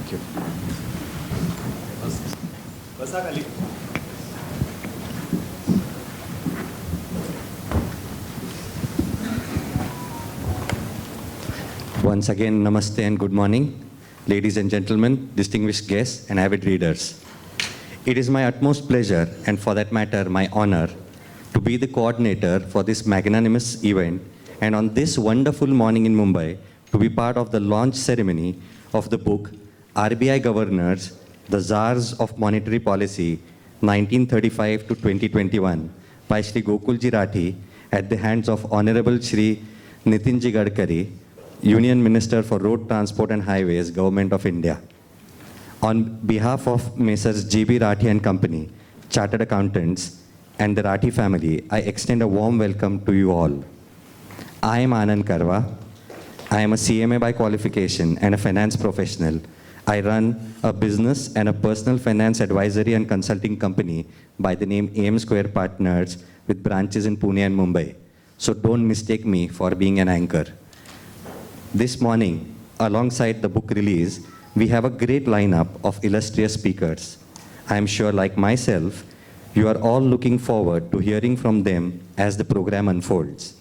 Thank you. Once again, namaste and good morning, ladies and gentlemen, distinguished guests and avid readers. It is my utmost pleasure, and for that matter, my honor, to be the coordinator for this magnanimous event, and on this wonderful morning in Mumbai, to be part of the launch ceremony of the book, RBI Governors, the Czars of Monetary Policy, 1935 to 2021, by Shri Gokulji Rathi, at the hands of Honorable Shri Nitin Gadkari, Union Minister for Road Transport and Highways, Government of India. On behalf of Messrs. G.B. Rathi and Company, Chartered Accountants, and the Rathi family, I extend a warm welcome to you all. I am Anand Karwa. I am a CMA by qualification and a finance professional. I run a business and a personal finance advisory and consulting company by the name AM Square Partners with branches in Pune and Mumbai. So don't mistake me for being an anchor. This morning, alongside the book release, we have a great lineup of illustrious speakers. I am sure, like myself, you are all looking forward to hearing from them as the program unfolds.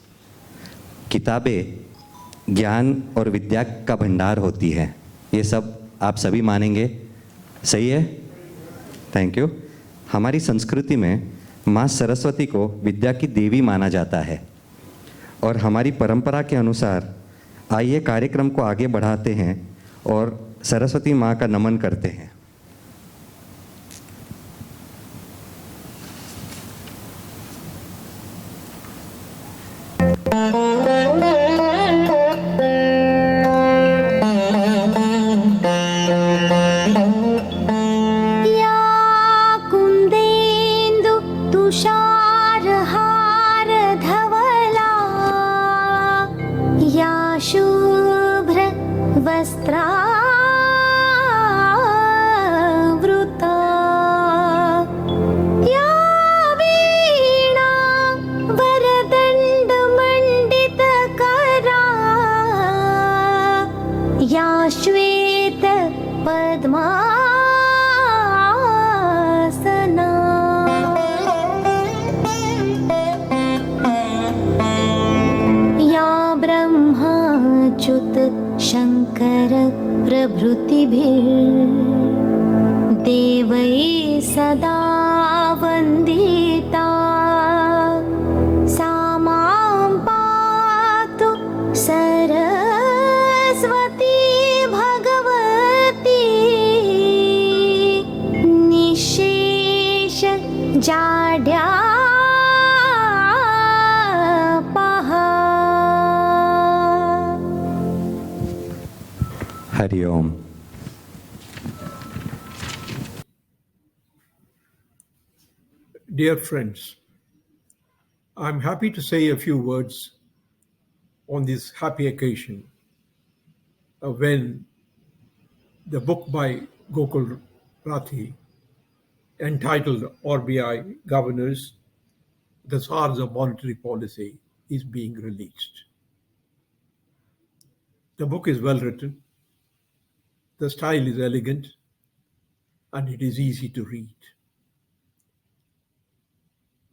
किताबें ज्ञान और विद्या का भंडार होती हैं, ये सब आप सभी मानेंगे, सही है? Thank you. हमारी संस्कृति में माँ सरस्वती को विद्या की देवी माना जाता है, और हमारी परंपरा के अनुसार आइए कार्यक्रम को आगे बढ़ाते हैं और सरस्वती माँ का नमन करते हैं। देवै सदा वन्दिता सा मां पातु सरस्वती भगवती निःशेष जाड्यापः। हरि ओम। Dear friends, I'm happy to say a few words on this happy occasion when the book by Gokul Rathi entitled RBI Governors, the Czars of Monetary Policy is being released. The book is well written, the style is elegant, and it is easy to read.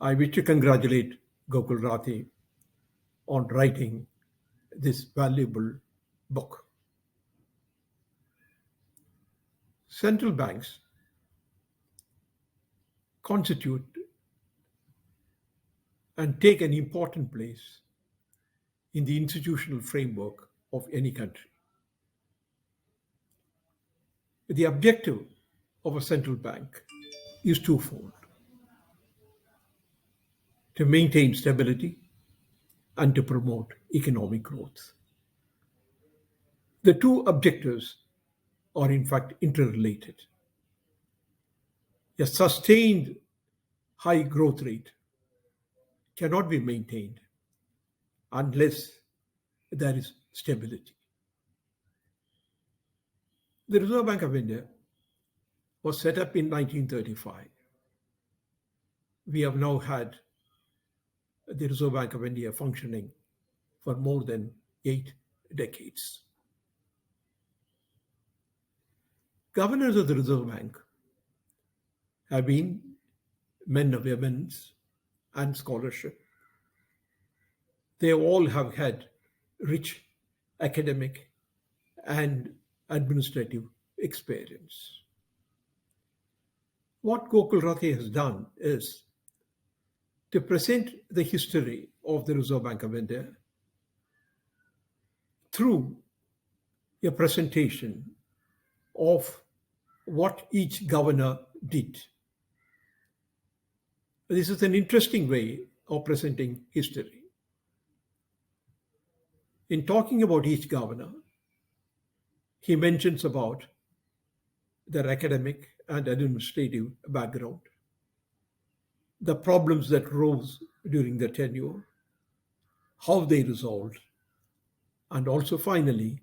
I wish to congratulate Gokul Rathi on writing this valuable book. Central banks constitute and take an important place in the institutional framework of any country. The objective of a central bank is twofold: to maintain stability and to promote economic growth. The two objectives are in fact interrelated. A sustained high growth rate cannot be maintained unless there is stability. The Reserve Bank of India was set up in 1935. We have now had the Reserve Bank of India functioning for more than 8 decades. Governors of the Reserve Bank have been men of eminence and scholarship. They all have had rich academic and administrative experience. What Gokul Rathi has done is to present the history of the Reserve Bank of India through a presentation of what each governor did. This is an interesting way of presenting history. In talking about each governor, he mentions about their academic and administrative background, the problems that rose during their tenure, how they resolved, and also finally,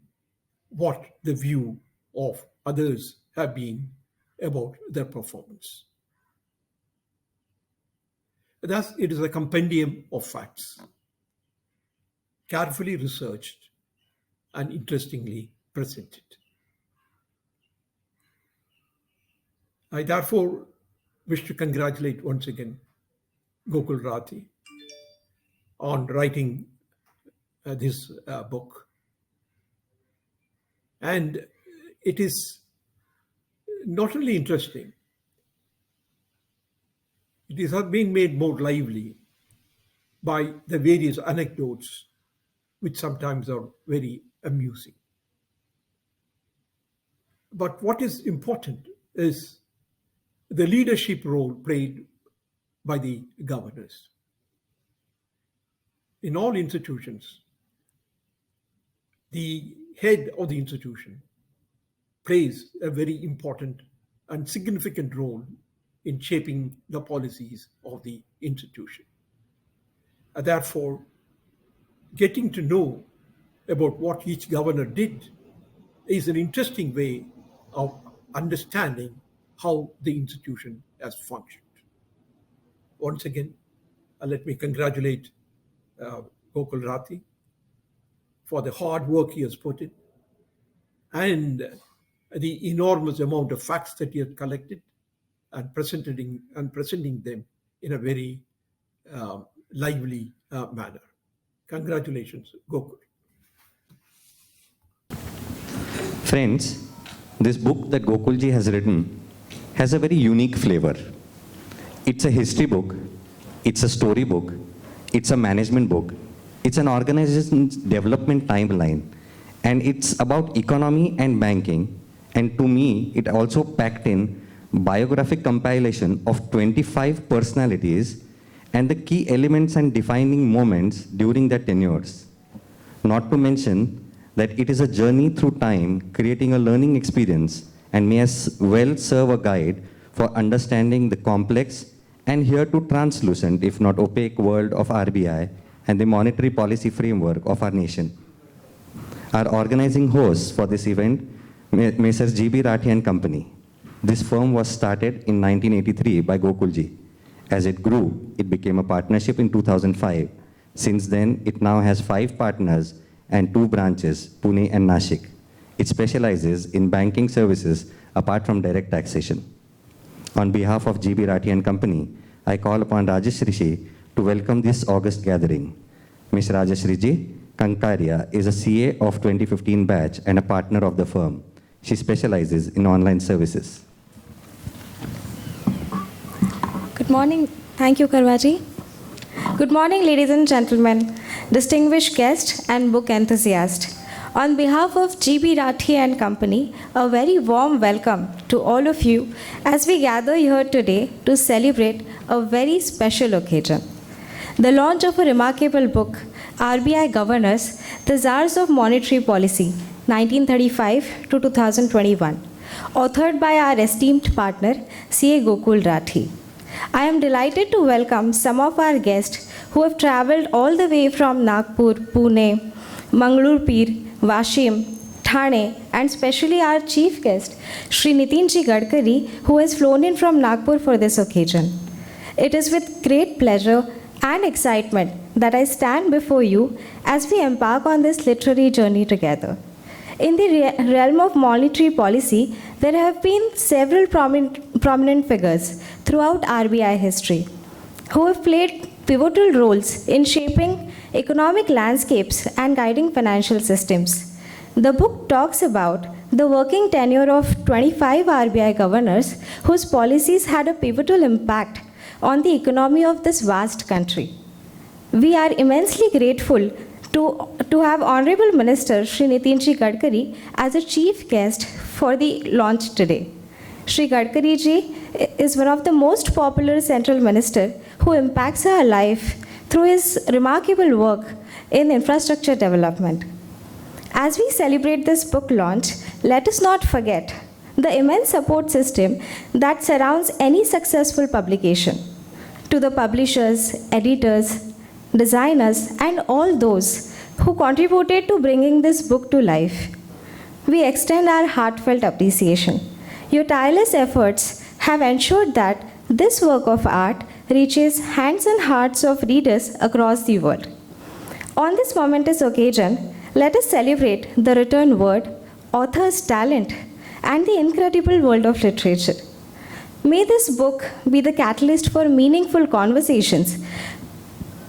what the view of others have been about their performance. Thus, it is a compendium of facts, carefully researched and interestingly presented. I therefore wish to congratulate once again Gokul Rathi on writing this book. And it is not only interesting, it is being made more lively by the various anecdotes, which sometimes are very amusing. But what is important is the leadership role played by the governors. In all institutions, the head of the institution plays a very important and significant role in shaping the policies of the institution. Therefore, getting to know about what each governor did is an interesting way of understanding how the institution has functioned. Once again, let me congratulate Gokul Rathi for the hard work he has put in and the enormous amount of facts that he has collected and presenting them in a very lively manner. Congratulations, Gokul. Friends, this book that Gokulji has written has a very unique flavor. It's a history book, it's a story book, it's a management book, it's an organization's development timeline, and it's about economy and banking. And to me, it also packed in biographic compilation of 25 personalities and the key elements and defining moments during their tenures. Not to mention that it is a journey through time, creating a learning experience, and may as well serve a guide for understanding the complex and hitherto translucent, if not opaque, world of RBI and the monetary policy framework of our nation. Our organizing hosts for this event, Messrs. GB Rathi and Company. This firm was started in 1983 by Gokulji. As it grew, it became a partnership in 2005. Since then, it now has 5 partners and 2 branches, Pune and Nashik. It specializes in banking services apart from direct taxation. On behalf of GB Rathi and Company, I call upon Rajeshri Ji to welcome this August gathering. Ms. Rajeshri Ji Kankaria is a CA of 2015 batch and a partner of the firm. She specializes in online services. Good morning. Thank you, Karwaji. Good morning, ladies and gentlemen, distinguished guests and book enthusiasts. On behalf of GB Rathi and Company, a very warm welcome to all of you as we gather here today to celebrate a very special occasion. The launch of a remarkable book, RBI Governors, the Czars of Monetary Policy, 1935 to 2021, authored by our esteemed partner, CA Gokul Rathi. I am delighted to welcome some of our guests who have traveled all the way from Nagpur, Pune, Mangalore Pir, Washim, Thane, and especially our chief guest, Shri Nitin Gadkari, who has flown in from Nagpur for this occasion. It is with great pleasure and excitement that I stand before you as we embark on this literary journey together. In the realm of monetary policy, there have been several prominent figures throughout RBI history who have played pivotal roles in shaping economic landscapes and guiding financial systems. The book talks about the working tenure of 25 RBI governors whose policies had a pivotal impact on the economy of this vast country. We are immensely grateful to have Honorable Minister Shri Nitin Gadkari as a chief guest for the launch today. Shri Gadkari ji is one of the most popular central minister who impacts our life through his remarkable work in infrastructure development. As we celebrate this book launch, let us not forget the immense support system that surrounds any successful publication. To the publishers, editors, designers, and all those who contributed to bringing this book to life, we extend our heartfelt appreciation. Your tireless efforts have ensured that this work of art reaches hands and hearts of readers across the world. On this momentous occasion, let us celebrate the written word, author's talent, and the incredible world of literature. May this book be the catalyst for meaningful conversations,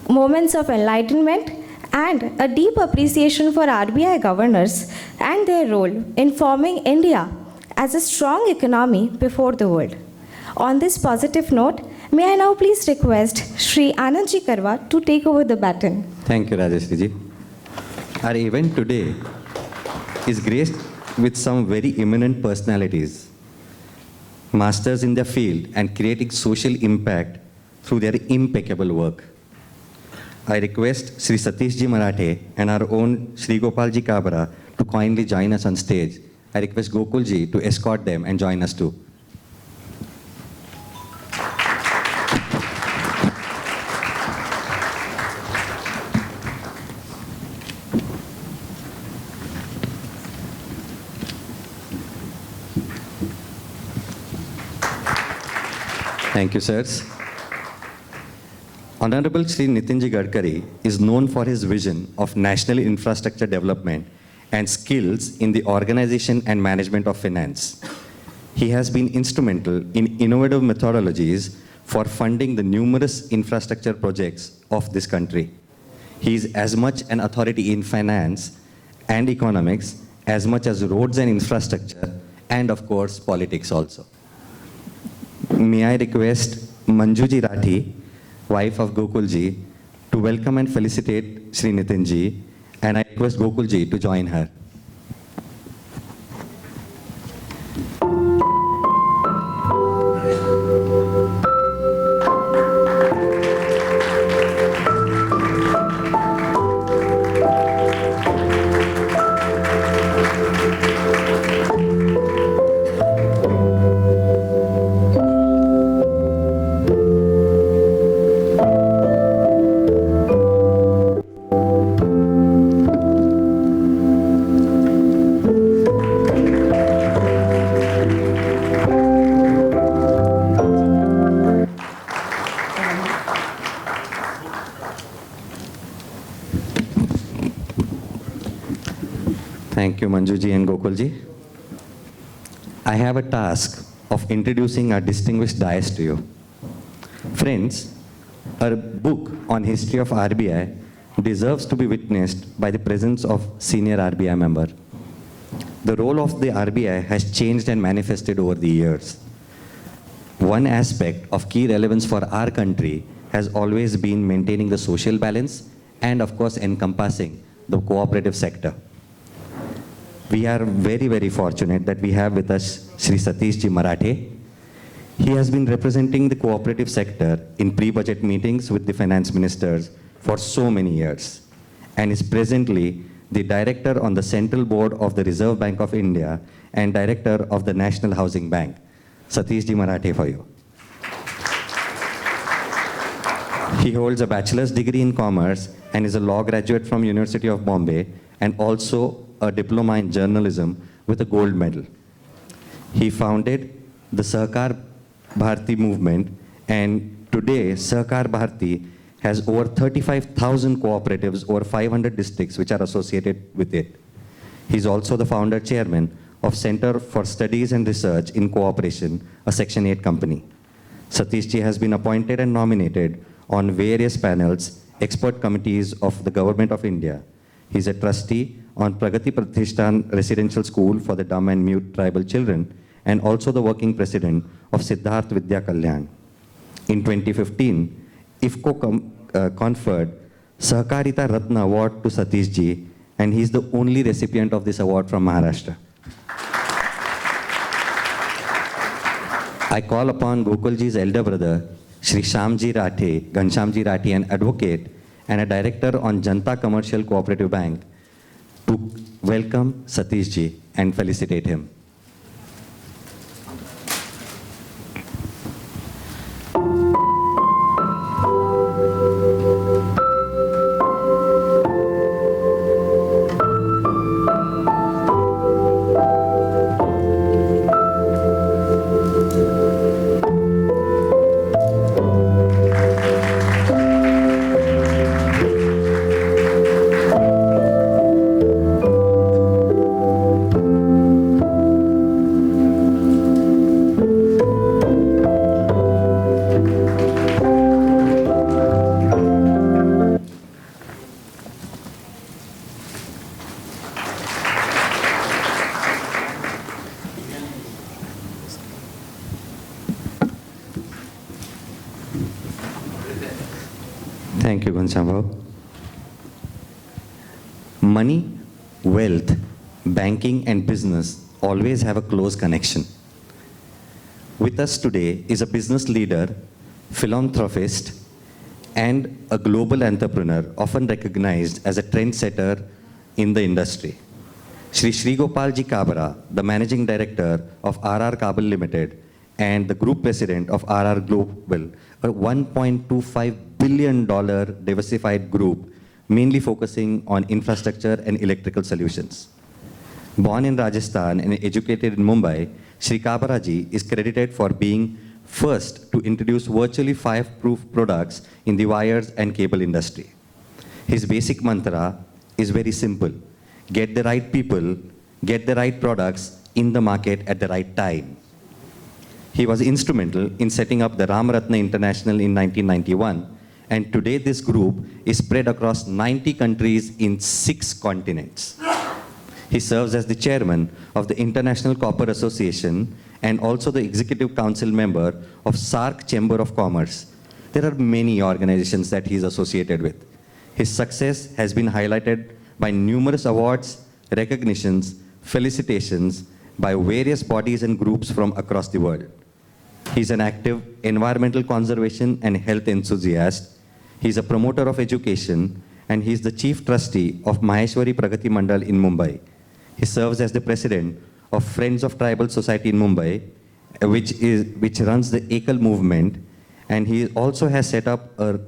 moments of enlightenment, and a deep appreciation for RBI governors and their role in forming India as a strong economy before the world. On this positive note, may I now please request Shri Anandji Karwa to take over the baton. Thank you, Rajeshri ji. Our event today is graced with some very eminent personalities, masters in their field and creating social impact through their impeccable work. I request Sri Satish ji Marathe and our own Sri Gopal ji Kabra to kindly join us on stage. I request Gokul ji to escort them and join us too. Thank you, sirs. Honorable Shri Nitin Gadkari is known for his vision of national infrastructure development and skills in the organization and management of finance. He has been instrumental in innovative methodologies for funding the numerous infrastructure projects of this country. He is as much an authority in finance and economics as much as roads and infrastructure, and of course, politics also. May I request Manjuji Rathi, wife of Gokul ji, to welcome and felicitate Shri Nitin ji, and I request Gokul ji to join her. Thank you, Manjuji and Gokulji. I have a task of introducing our distinguished dais to you. Friends, a book on history of RBI deserves to be witnessed by the presence of senior RBI member. The role of the RBI has changed and manifested over the years. One aspect of key relevance for our country has always been maintaining the social balance and of course encompassing the cooperative sector. We are very, very fortunate that we have with us Sri Satish ji Marathe. He has been representing the cooperative sector in pre-budget meetings with the finance ministers for so many years and is presently the director on the Central Board of the Reserve Bank of India and director of the National Housing Bank. Satish ji Marathe for you. He holds a bachelor's degree in commerce and is a law graduate from University of Bombay and also a diploma in journalism with a gold medal. He founded the Sahkar Bharti movement, and today Sahkar Bharti has over 35,000 cooperatives, over 500 districts which are associated with it. He is also the founder chairman of Center for Studies and Research in Cooperation, a Section 8 company. Satish ji has been appointed and nominated on various panels, expert committees of the Government of India. He is a trustee on Pragati Pratishthan Residential School for the Dumb and Mute Tribal Children, and also the working president of Siddharth Vidya Kalyan. In 2015, IFCO conferred Sahkarita Ratna Award to Satish ji, and he is the only recipient of this award from Maharashtra. I call upon Gokulji's elder brother, Shri Shyamji Rathe, Ghanshyamji Rathe, an advocate and a director on Janta Commercial Cooperative Bank, to welcome Satish ji and felicitate him. Thank you, Ghanshyam. Money, wealth, banking, and business always have a close connection. With us today is a business leader, philanthropist, and a global entrepreneur, often recognized as a trendsetter in the industry. Shree Gopalji Kabra, the managing director of RR Kabel Limited and the group president of RR Global, a $1.25 billion diversified group, mainly focusing on infrastructure and electrical solutions. Born in Rajasthan and educated in Mumbai, Shri Kabaraji is credited for being first to introduce virtually fireproof products in the wires and cable industry. His basic mantra is very simple: get the right people, get the right products in the market at the right time. He was instrumental in setting up the Ram Ratna International in 1991, and today this group is spread across 90 countries in 6 continents. He serves as the chairman of the International Copper Association and also the executive council member of SAARC Chamber of Commerce. There are many organizations that he is associated with. His success has been highlighted by numerous awards, recognitions, felicitations by various bodies and groups from across the world. He is an active environmental conservation and health enthusiast. He is a promoter of education, and he is the chief trustee of Maheshwari Pragati Mandal in Mumbai. He serves as the president of Friends of Tribal Society in Mumbai, which runs the Ekal movement, and he also has set up a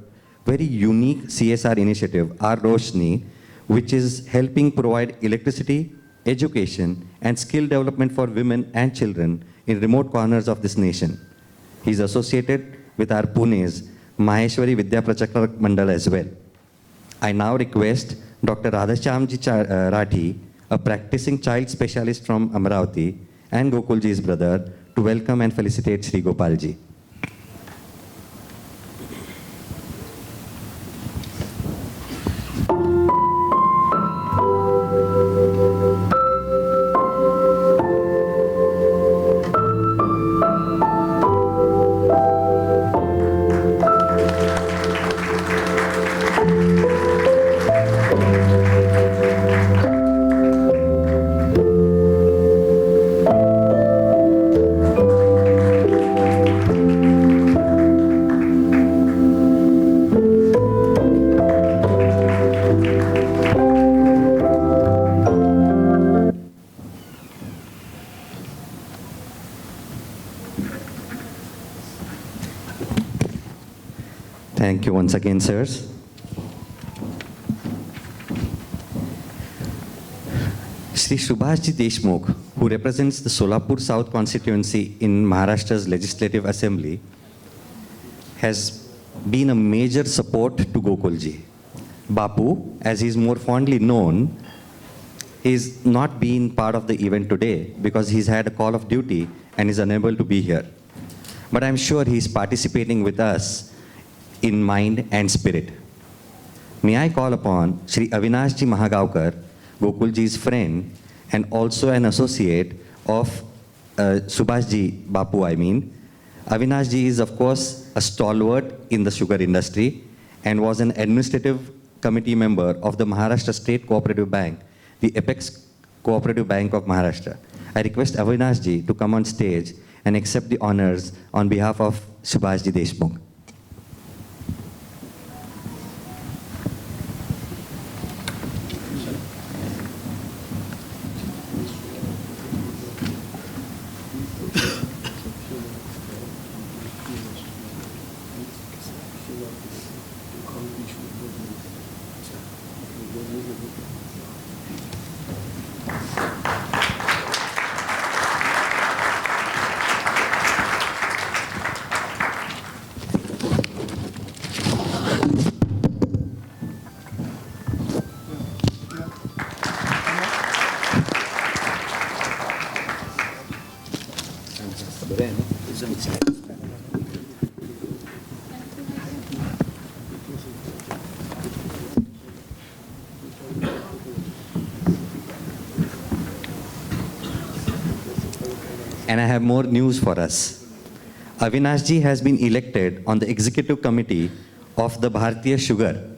very unique CSR initiative, Our Roshni, which is helping provide electricity, education, and skill development for women and children in remote corners of this nation. He is associated with our Pune's Maheshwari Vidya Prachakra Mandal as well. I now request Dr. Radhashyamji Rathi, a practicing child specialist from Amravati, and Gokulji's brother, to welcome and felicitate Shri Gopalji. Thank you once again, sirs. Shri Subhashji Deshmukh, who represents the Solapur South constituency in Maharashtra's Legislative Assembly, has been a major support to Gokulji. Bapu, as he is more fondly known, He's not been part of the event today because he's had a call of duty and is unable to be here. But I'm sure he's participating with us in mind and spirit. May I call upon Shri Avinashji Mahagaonkar, Gokulji's friend and also an associate of Subhashji Bapu, I mean. Avinashji is, of course, a stalwart in the sugar industry and was an administrative committee member of the Maharashtra State Cooperative Bank, the Apex Cooperative Bank of Maharashtra. I request Avinashji to come on stage and accept the honors on behalf of Subhashji Deshmukh. And I have more news for us. Avinashji has been elected on the executive committee of the Bharatiya Sugar.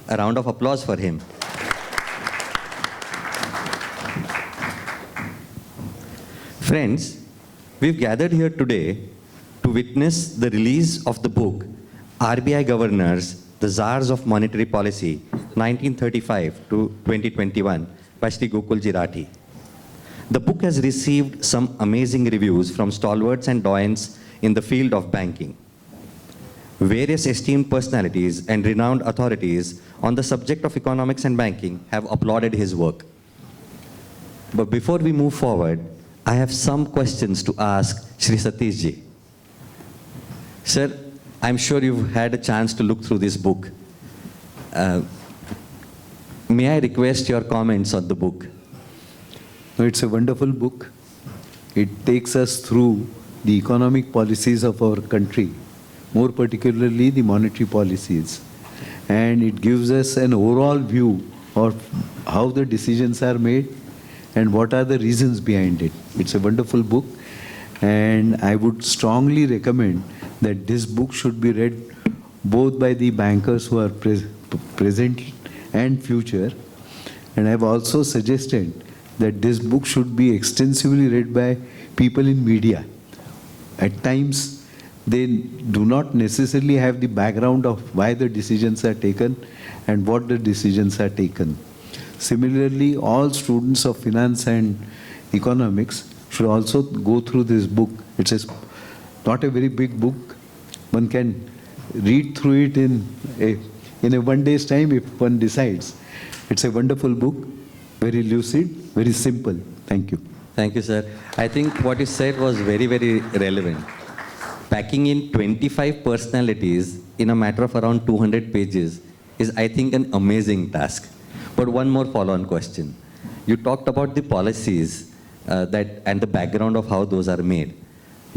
A round of applause for him. Friends, we've gathered here today to witness the release of the book RBI Governors, the Czars of Monetary Policy, 1935 to 2021 by Shri Gokulji Rathi. The book has received some amazing reviews from stalwarts and doyens in the field of banking. Various esteemed personalities and renowned authorities on the subject of economics and banking have applauded his work. But before we move forward, I have some questions to ask Shri Satishji. Sir, I'm sure you've had a chance to look through this book. May I request your comments on the book? No, it's a wonderful book. It takes us through the economic policies of our country, more particularly the monetary policies. And it gives us an overall view of how the decisions are made and what are the reasons behind it. It's a wonderful book, and I would strongly recommend that this book should be read both by the bankers who are present and future. And I've also suggested that this book should be extensively read by people in media. At times, they do not necessarily have the background of why the decisions are taken and what the decisions are taken. Similarly, all students of finance and economics should also go through this book. It's not a very big book. One can read through it in a one day's time if one decides. It's a wonderful book, very lucid, very simple. Thank you. Thank you, sir. I think what you said was very, very relevant. Packing in 25 personalities in a matter of around 200 pages is, I think, an amazing task. But one more follow-on question. You talked about the policies and the background of how those are made.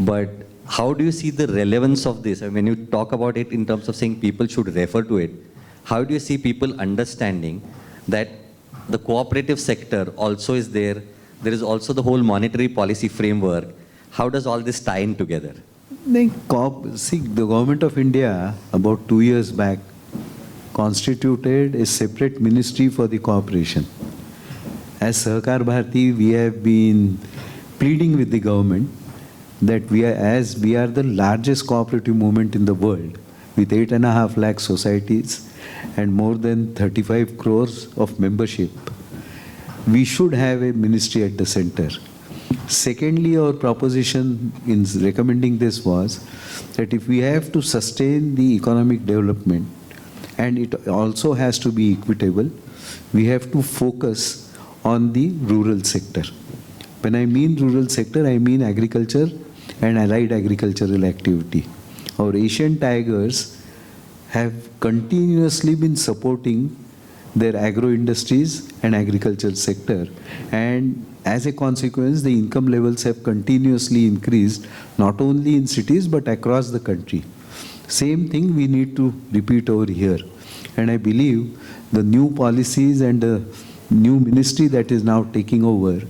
But how do you see the relevance of this? When you talk about it in terms of saying people should refer to it, how do you see people understanding that the cooperative sector also is there? There is also the whole monetary policy framework. How does all this tie in together? The government of India, about 2 years back, constituted a separate ministry for the cooperation. As Sahakar Bharati, we have been pleading with the government that we are the largest cooperative movement in the world, with 8.5 lakh societies and more than 35 crores of membership. We should have a ministry at the center. Secondly, our proposition in recommending this was that if we have to sustain the economic development, and it also has to be equitable, we have to focus on the rural sector. When I mean rural sector, I mean agriculture and allied agricultural activity. Our Asian Tigers have continuously been supporting their agro industries and agricultural sector. And as a consequence, the income levels have continuously increased, not only in cities but across the country. Same thing we need to repeat over here. And I believe the new policies and the new ministry that is now taking over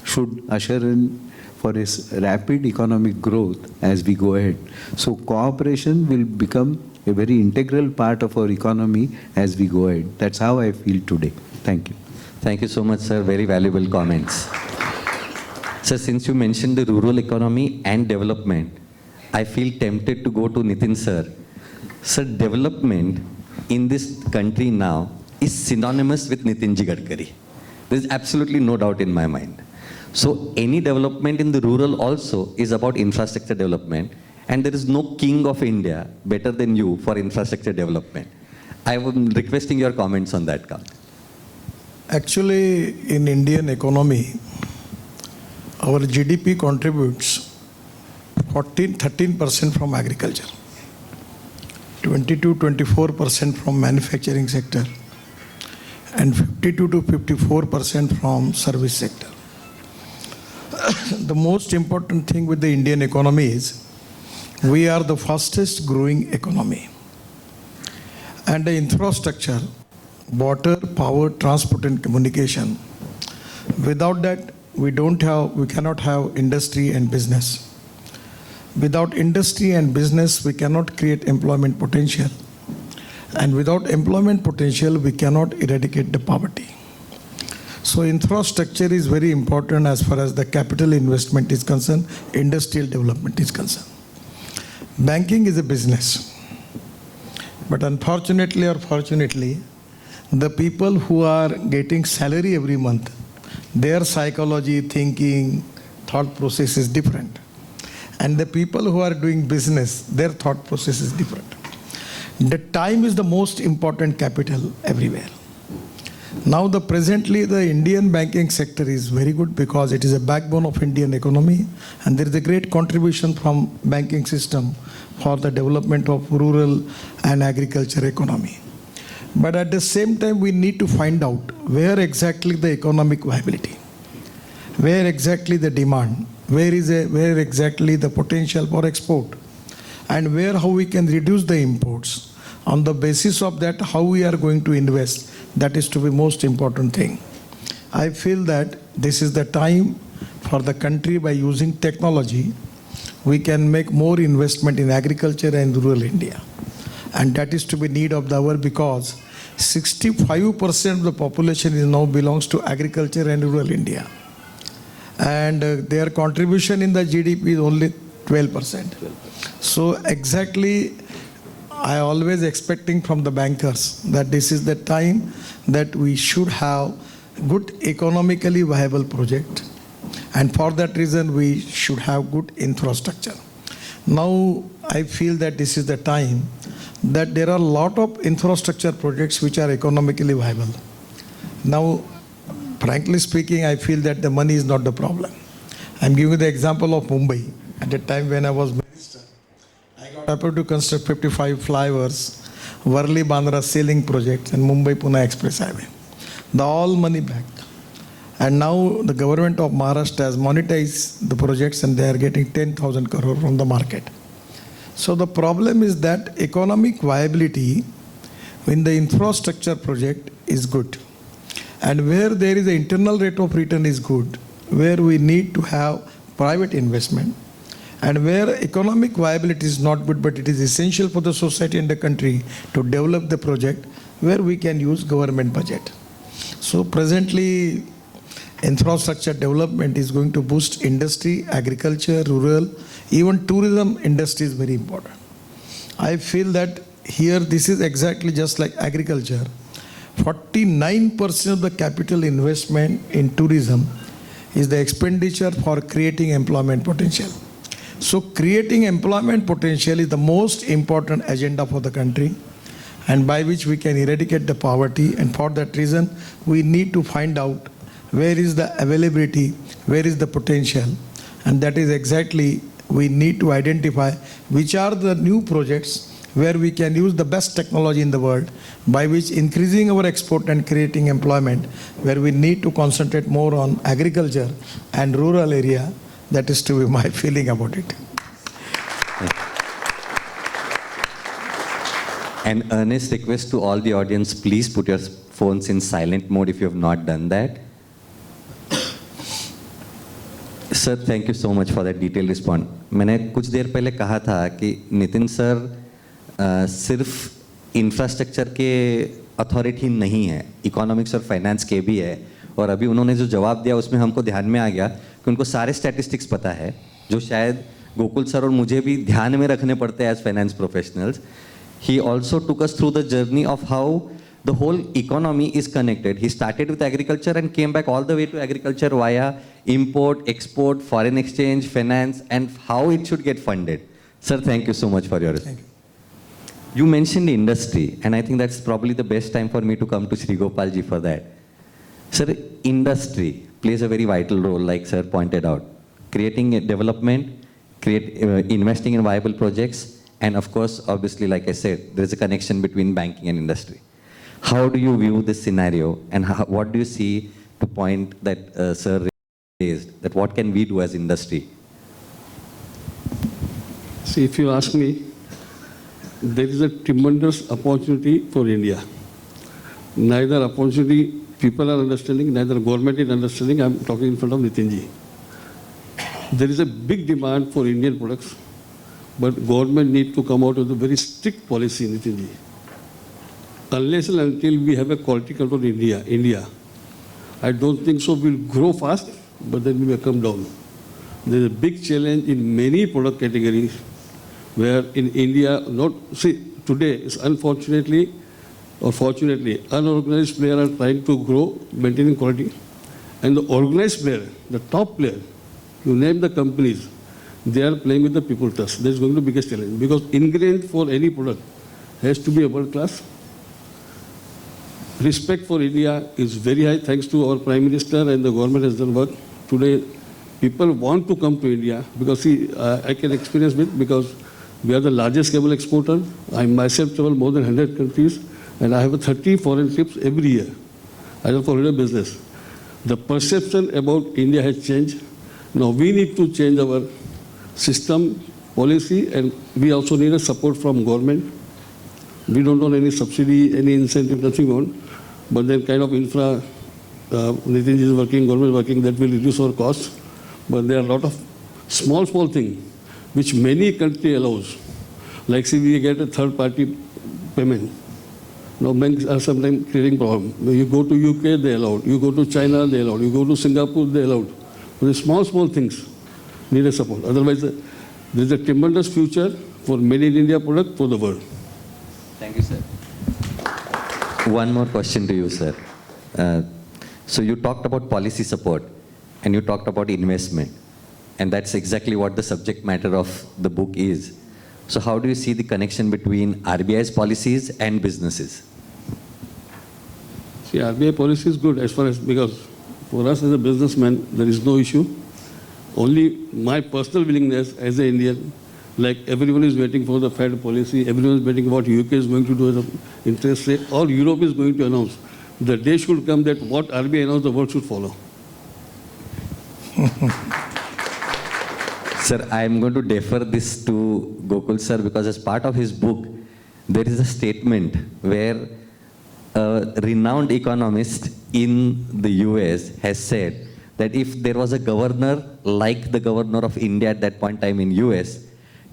should usher in for a rapid economic growth as we go ahead. So cooperation will become a very integral part of our economy as we go ahead. That's how I feel today. Thank you. Thank you so much, sir. Very valuable comments. Sir, since you mentioned the rural economy and development, I feel tempted to go to Nitin, sir. Sir, development in this country now is synonymous with Nitin ji Gadkari. There is absolutely no doubt in my mind. So any development in the rural also is about infrastructure development, and there is no king of India better than you for infrastructure development. I am requesting your comments on that, Kam. Actually, in Indian economy, our GDP contributes 13% from agriculture, 22-24% from manufacturing sector, and 52 to 54% from service sector. The most important thing with the Indian economy is we are the fastest growing economy. And the infrastructure, water, power, transport and communication, without that we cannot have industry and business. Without industry and business we cannot create employment potential. And without employment potential we cannot eradicate the poverty. So infrastructure is very important as far as the capital investment is concerned, industrial development is concerned. Banking is a business. But unfortunately or fortunately, the people who are getting salary every month, their psychology, thinking, thought process is different. And the people who are doing business, their thought process is different. The time is the most important capital everywhere. Now presently the Indian banking sector is very good because it is a backbone of Indian economy, and there is a great contribution from banking system for the development of rural and agriculture economy. But at the same time we need to find out where exactly the economic viability, where exactly the demand, where exactly the potential for export, and how we can reduce the imports. On the basis of that, how we are going to invest, that is to be most important thing. I feel that this is the time for the country. By using technology, we can make more investment in agriculture and rural India. And that is to be need of the hour because 65% of the population now belongs to agriculture and rural India. And their contribution in the GDP is only 12%. So exactly, I always expecting from the bankers that this is the time that we should have good economically viable project, and for that reason we should have good infrastructure. Now I feel that this is the time that there are a lot of infrastructure projects which are economically viable. Now frankly speaking, I feel that the money is not the problem. I'm giving you the example of Mumbai. At the time when I was minister, I got approved to construct 55 flyovers, Worli-Bandra sailing project and Mumbai-Pune Express Highway. The all money back. And now the government of Maharashtra has monetized the projects and they are getting 10,000 crore from the market. So the problem is that economic viability in the infrastructure project is good. And where there is an internal rate of return is good, where we need to have private investment, and where economic viability is not good, but it is essential for the society and the country to develop the project, where we can use government budget. So presently, infrastructure development is going to boost industry, agriculture, rural, even tourism industry is very important. I feel that here this is exactly just like agriculture. 49% of the capital investment in tourism is the expenditure for creating employment potential. So creating employment potential is the most important agenda for the country, and by which we can eradicate the poverty. And for that reason, we need to find out where is the availability, where is the potential, and that is exactly we need to identify which are the new projects where we can use the best technology in the world by which increasing our export and creating employment, where we need to concentrate more on agriculture and rural area. That is to be my feeling about it. An earnest request to all the audience, please put your phones in silent mode if you have not done that. Sir, thank you so much for that detailed response. मैंने कुछ देर पहले कहा था कि Nitin sir सिर्फ infrastructure के authority नहीं है, इकोनॉमिक्स और फाइनेंस के भी है, और अभी उन्होंने जो जवाब दिया उसमें हमको ध्यान में आ गया कि उनको सारे स्टैटिस्टिक्स पता है, जो शायद गोकुल सर और मुझे भी ध्यान में रखने पड़ते हैं as finance professionals. He also took us through the journey of how the whole economy is connected. He started with agriculture and came back all the way to agriculture via import, export, foreign exchange, finance, and how it should get funded. Sir, thank you so much for your response. You mentioned industry, and I think that's probably the best time for me to come to Sri Gopal ji for that. Sir, industry plays a very vital role, like sir pointed out. Creating a development, investing in viable projects, and of course, obviously, like I said, there is a connection between banking and industry. How do you view this scenario, and what do you see to point that sir raised, that what can we do as industry? See, if you ask me, there is a tremendous opportunity for India. Neither opportunity people are understanding, neither government is understanding. I'm talking in front of Nitin ji. There is a big demand for Indian products, but government need to come out with a very strict policy, Nitin ji. Unless and until we have a quality control in India, I don't think so we'll grow fast, but then we will come down. There is a big challenge in many product categories where in India, today is unfortunately or fortunately, unorganized players are trying to grow, maintaining quality. And the organized player, the top player, you name the companies, they are playing with the people trust. That's going to be the biggest challenge, because ingredient for any product has to be a world class. Respect for India is very high, thanks to our Prime Minister, and the government has done work. Today, people want to come to India because, see, I can experience it because we are the largest cable exporter. I myself travel more than 100 countries, and I have 30 foreign trips every year. I have foreign business. The perception about India has changed. Now we need to change our system, policy, and we also need a support from government. We don't want any subsidy, any incentive, nothing on. But then kind of infra, Nitin is working, government is working, that will reduce our costs. But there are a lot of small things which many countries allows. Like see, we get a third-party payment. Now banks are sometimes creating problem. You go to UK, they allowed. You go to China, they allowed. You go to Singapore, they allowed. But the small things need a support. Otherwise, there is a tremendous future for made in India product for the world. Thank you, sir. One more question to you, sir. So you talked about policy support and you talked about investment, and that's exactly what the subject matter of the book is. So how do you see the connection between RBI's policies and businesses? See, RBI policy is good as far as, because for us as a businessman, there is no issue. Only my personal willingness as an Indian, like everyone is waiting for the Fed policy, everyone is waiting what UK is going to do as an interest rate, all Europe is going to announce. The day should come that what RBI announced, the world should follow. Sir, I am going to defer this to Gokul sir, because as part of his book, there is a statement where a renowned economist in the US has said that if there was a governor like the governor of India at that point in time in US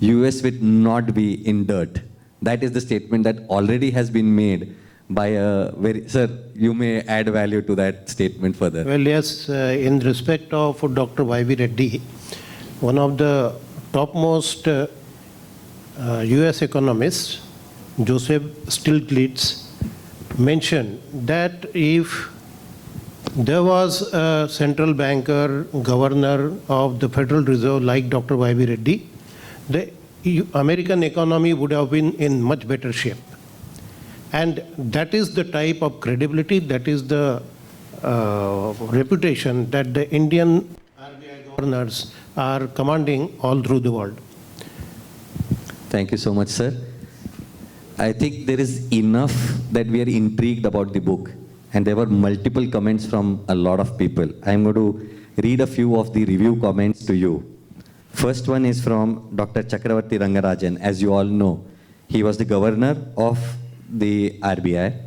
would not be in dirt. That is the statement that already has been made by a very... Sir, you may add value to that statement further. Well, yes, in respect of Dr. Y.V. Reddy, one of the topmost US economists, Joseph Stiglitz, mentioned that if there was a central banker, governor of the Federal Reserve like Dr. Y.V. Reddy, the American economy would have been in much better shape. And that is the type of credibility, that is the reputation that the Indian RBI governors are commanding all through the world. Thank you so much, sir. I think there is enough that we are intrigued about the book, and there were multiple comments from a lot of people. I'm going to read a few of the review comments to you. First one is from Dr. Chakravarti Rangarajan. As you all know, he was the governor of the RBI,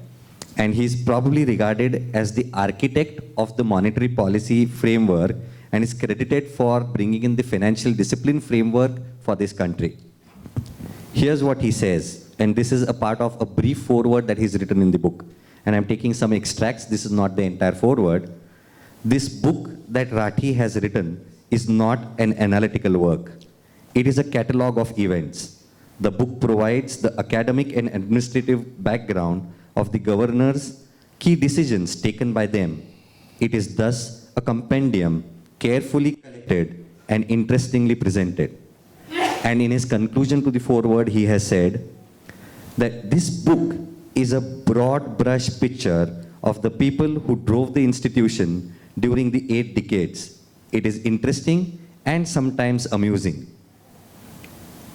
and he's probably regarded as the architect of the monetary policy framework and is credited for bringing in the financial discipline framework for this country. Here's what he says, and this is a part of a brief foreword that he's written in the book. And I'm taking some extracts, this is not the entire foreword. This book that Rathi has written is not an analytical work. It is a catalogue of events. The book provides the academic and administrative background of the governors, key decisions taken by them. It is thus a compendium carefully collected and interestingly presented. And in his conclusion to the foreword, he has said that this book is a broad brush picture of the people who drove the institution during the 8 decades. It is interesting and sometimes amusing.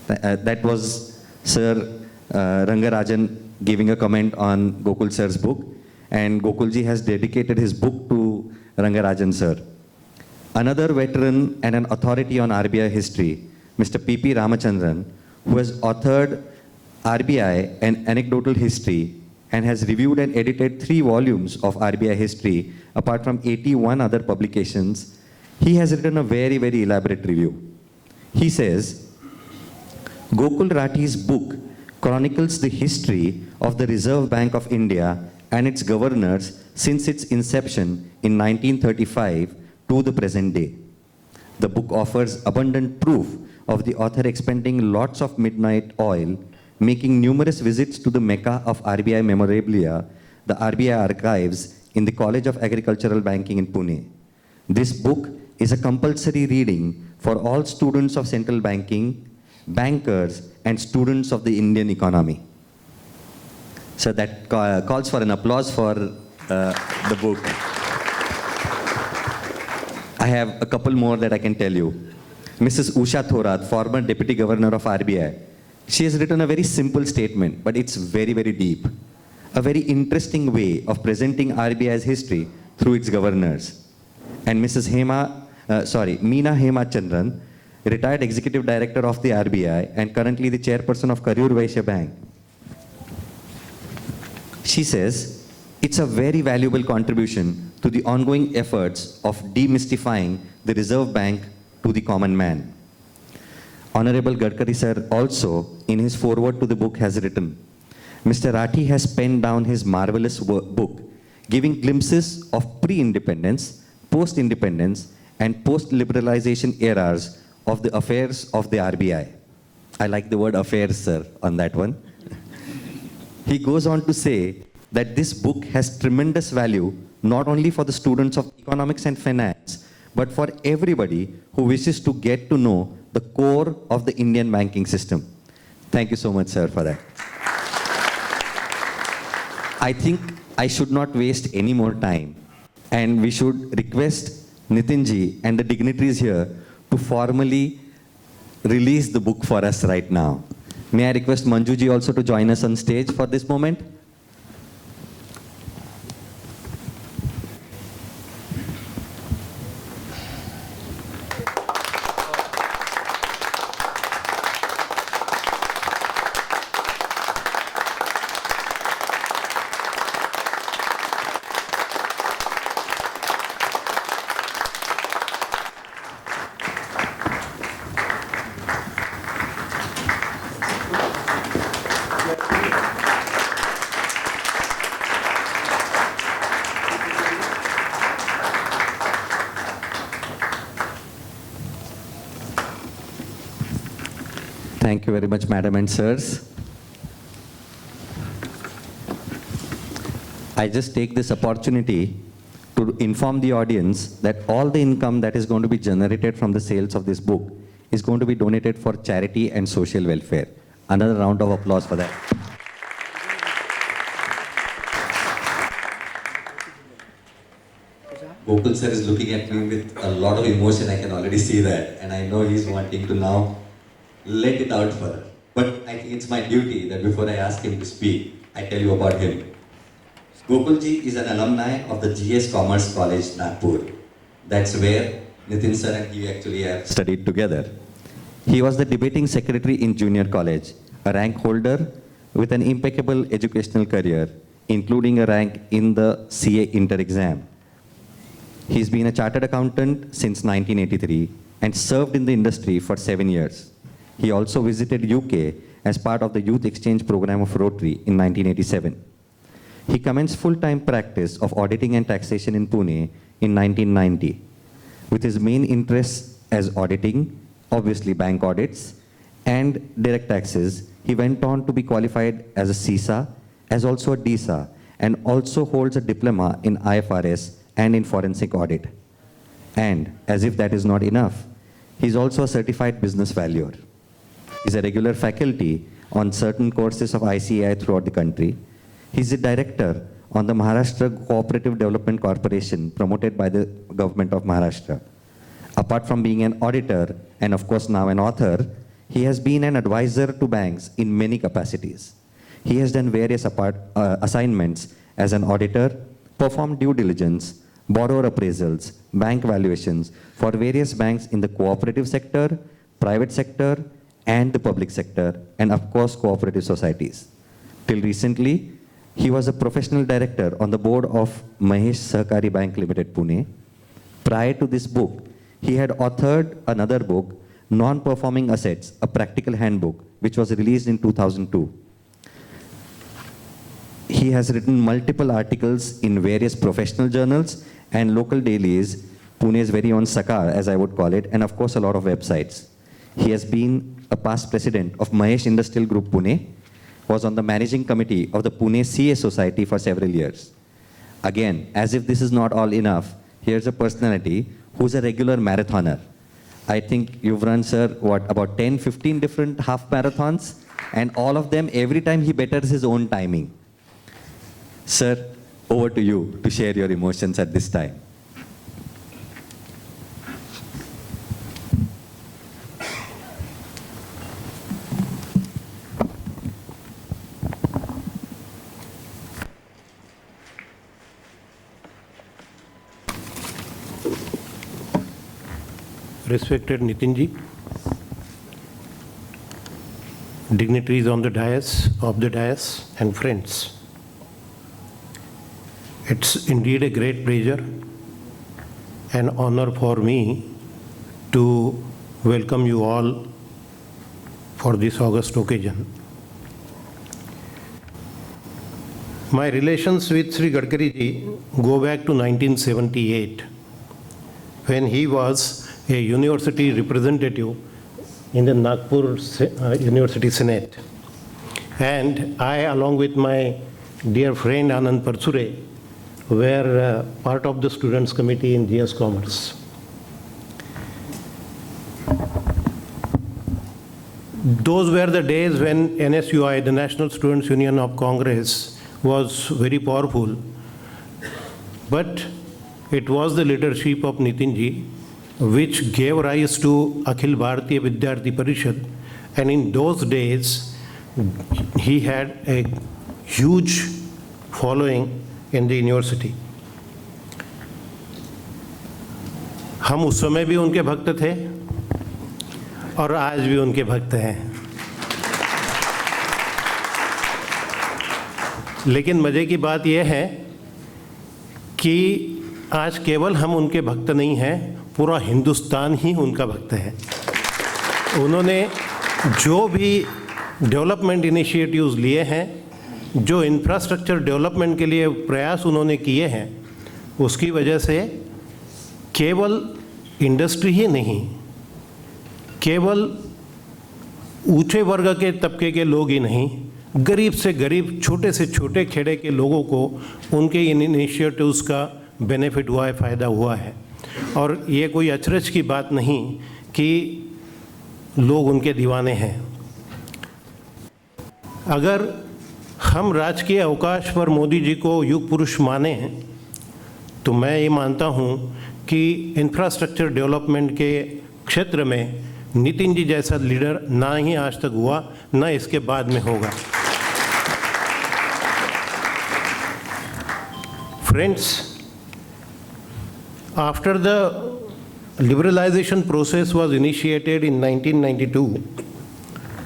That was Sir Rangarajan giving a comment on Gokul Sir's book, and Gokulji has dedicated his book to Rangarajan Sir. Another veteran and an authority on RBI history, Mr. P.P. Ramachandran, who has authored RBI an anecdotal history and has reviewed and edited 3 volumes of RBI history, apart from 81 other publications. He has written a very, very elaborate review. He says, Gokul Rathi's book chronicles the history of the Reserve Bank of India and its governors since its inception in 1935 to the present day. The book offers abundant proof of the author expending lots of midnight oil, making numerous visits to the Mecca of RBI memorabilia, the RBI archives in the College of Agricultural Banking in Pune. This book is a compulsory reading for all students of central banking, bankers, and students of the Indian economy. So that calls for an applause for the book. I have a couple more that I can tell you. Mrs. Usha Thorat, former Deputy Governor of RBI, she has written a very simple statement, but it's very, very deep. A very interesting way of presenting RBI's history through its governors. And Mrs. Meena Hema Chandran, retired Executive Director of the RBI and currently the Chairperson of Karur Vaishya Bank. She says, it's a very valuable contribution to the ongoing efforts of demystifying the Reserve Bank to the common man. Honorable Gadkari sir also, in his foreword to the book, has written, Mr. Rathi has penned down his marvelous book, giving glimpses of pre-independence, post-independence, and post-liberalization eras of the affairs of the RBI. I like the word affairs, sir, on that one. He goes on to say that this book has tremendous value not only for the students of economics and finance, but for everybody who wishes to get to know the core of the Indian banking system. Thank you so much, sir, for that. I think I should not waste any more time, and we should request Nitin ji and the dignitaries here to formally release the book for us right now. May I request Manju ji also to join us on stage for this moment? Thank you very much, Madam and Sirs. I just take this opportunity to inform the audience that all the income that is going to be generated from the sales of this book is going to be donated for charity and social welfare. Another round of applause for that. Gokul sir is looking at me with a lot of emotion, I can already see that, and I know he's wanting to now let it out for but I think it's my duty that before I ask him to speak, I tell you about him. Gokulji is an alumni of the GS Commerce College, Nagpur. That's where Nitin sir and he actually have studied together. He was the debating secretary in junior college, a rank holder with an impeccable educational career, including a rank in the CA inter exam. He's been a chartered accountant since 1983 and served in the industry for 7 years. He also visited UK as part of the youth exchange program of Rotary in 1987. He commenced full-time practice of auditing and taxation in Pune in 1990. With his main interests as auditing, obviously bank audits, and direct taxes, he went on to be qualified as a CISA, as also a DISA, and also holds a diploma in IFRS and in forensic audit. And as if that is not enough, he's also a certified business valuer. He's a regular faculty on certain courses of ICAI throughout the country. He's a director on the Maharashtra Cooperative Development Corporation promoted by the government of Maharashtra. Apart from being an auditor and of course now an author, he has been an advisor to banks in many capacities. He has done various assignments as an auditor, performed due diligence, borrower appraisals, bank valuations for various banks in the cooperative sector, private sector, and the public sector, and of course cooperative societies. Till recently, he was a professional director on the board of Mahesh Sahakari Bank Limited, Pune. Prior to this book, he had authored another book, Non-Performing Assets, a Practical Handbook, which was released in 2002. He has written multiple articles in various professional journals and local dailies, Pune's very own Sakar, as I would call it, and of course a lot of websites. He has been a past president of Mahesh Industrial Group, Pune, was on the managing committee of the Pune CA Society for several years. Again, as if this is not all enough, here's a personality who's a regular marathoner. I think you've run, sir, what, about 10, 15 different half marathons, and all of them, every time he betters his own timing. Sir, over to you to share your emotions at this time. Respected Nitin ji, dignitaries on the dais, and friends. It's indeed a great pleasure and honor for me to welcome you all for this august occasion. My relations with Shri Gadkari ji go back to 1978, when he was a university representative in the Nagpur University Senate. And I, along with my dear friend Anand Parsure, were part of the students committee in GS Commerce. Those were the days when NSUI, the National Students Union of Congress, was very powerful. But it was the leadership of Nitin ji which gave rise to Akhil Bharatiya Vidyarthi Parishad, and in those days he had a huge following in the university. हम उस समय भी उनके भक्त थे और आज भी उनके भक्त हैं। लेकिन मज़े की बात यह है कि आज केवल हम उनके भक्त नहीं हैं, पूरा हिंदुस्तान ही उनका भक्त है। उन्होंने जो भी डेवलपमेंट इनिशिएटिव्स लिए हैं, जो इंफ्रास्ट्रक्चर डेवलपमेंट के लिए प्रयास उन्होंने किए हैं, उसकी वजह से केवल इंडस्ट्री ही नहीं, केवल ऊंचे वर्ग के तबके के लोग ही नहीं, गरीब से गरीब, छोटे से छोटे खेड़े के लोगों को उनके इन इनिशिएटिव्स का बेनिफिट हुआ है, फ़ायदा हुआ है। और ये कोई अचरज की बात नहीं कि लोग उनके दीवाने हैं। अगर हम राजकीय अवकाश पर मोदी जी को युग पुरुष माने, तो मैं ये मानता हूँ कि इंफ्रास्ट्रक्चर डेवलपमेंट के क्षेत्र में नितिन जी जैसा लीडर ना ही आज तक हुआ, ना इसके बाद में होगा। Friends, after the liberalization process was initiated in 1992,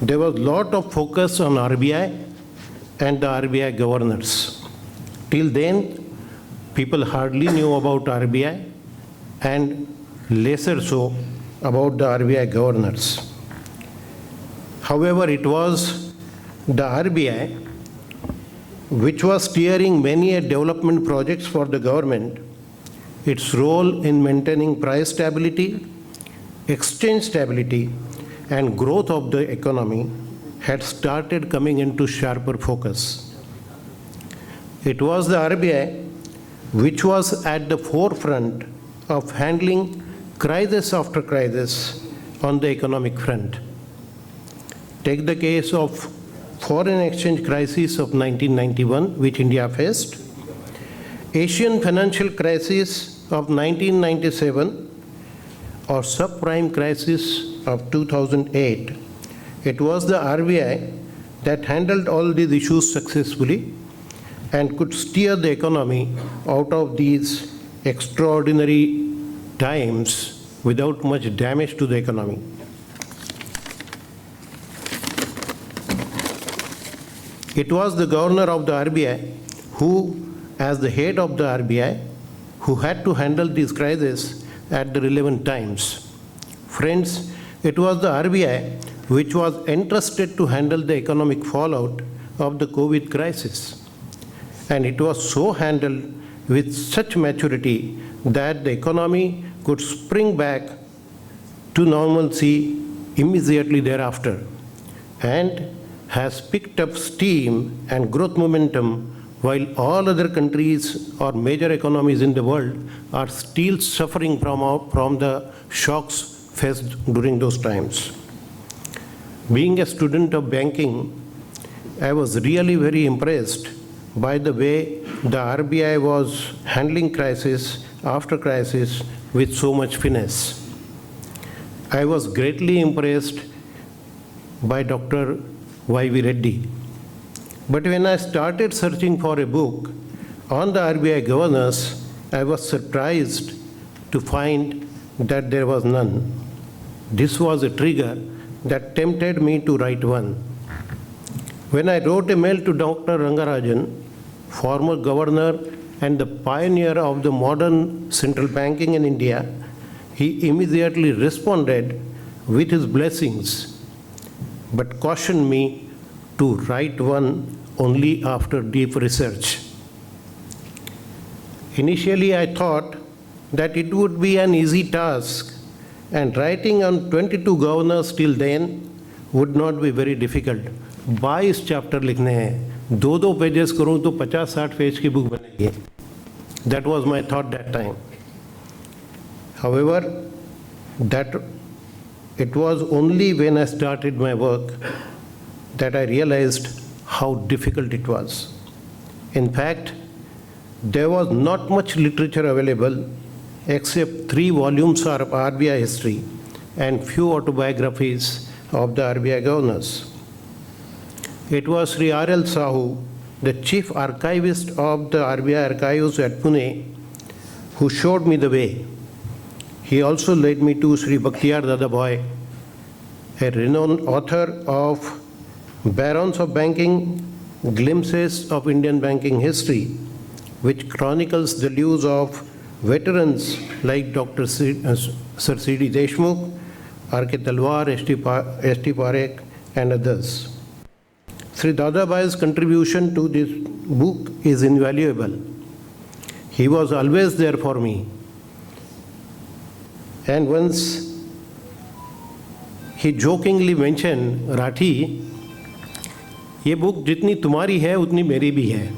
there was a lot of focus on RBI and the RBI governors. Till then, people hardly knew about RBI and lesser so about the RBI governors. However, it was the RBI which was steering many development projects for the government. Its role in maintaining price stability, exchange stability, and growth of the economy had started coming into sharper focus. It was the RBI which was at the forefront of handling crisis after crisis on the economic front. Take the case of foreign exchange crisis of 1991, which India faced, Asian financial crisis of 1997, or subprime crisis of 2008. It was the RBI that handled all these issues successfully and could steer the economy out of these extraordinary times without much damage to the economy. It was the governor of the RBI who, as the head of the RBI, who had to handle these crises at the relevant times. Friends, it was the RBI which was entrusted to handle the economic fallout of the COVID crisis. And it was so handled with such maturity that the economy could spring back to normalcy immediately thereafter, and has picked up steam and growth momentum while all other countries or major economies in the world are still suffering from the shocks faced during those times. Being a student of banking, I was really very impressed by the way the RBI was handling crisis after crisis with so much finesse. I was greatly impressed by Dr. Y.V. Reddy. But when I started searching for a book on the RBI governors, I was surprised to find that there was none. This was a trigger that tempted me to write one. When I wrote a mail to Dr. Rangarajan, former governor and the pioneer of the modern central banking in India, he immediately responded with his blessings, but cautioned me to write one only after deep research. Initially, I thought that it would be an easy task, and writing on 22 governors till then would not be very difficult. 22 chapter लिखने हैं, 2-2 pages करूं तो 50-60 page की book बनेगी. That was my thought that time. However, that it was only when I started my work that I realized how difficult it was. In fact, there was not much literature available except 3 volumes of RBI history and few autobiographies of the RBI governors. It was Sri R.L. Sahu, the chief archivist of the RBI archives at Pune, who showed me the way. He also led me to Sri Bakhtiyar Dadabhoy, a renowned author of Barons of Banking, Glimpses of Indian Banking History, which chronicles the lives of veterans like Dr. Sir C.D. Deshmukh, R.K. Talwar, S.T. Parekh, and others. Sri Dadabhai's contribution to this book is invaluable. He was always there for me. And once he jokingly mentioned, Rathi, ये book जितनी तुम्हारी है उतनी मेरी भी है.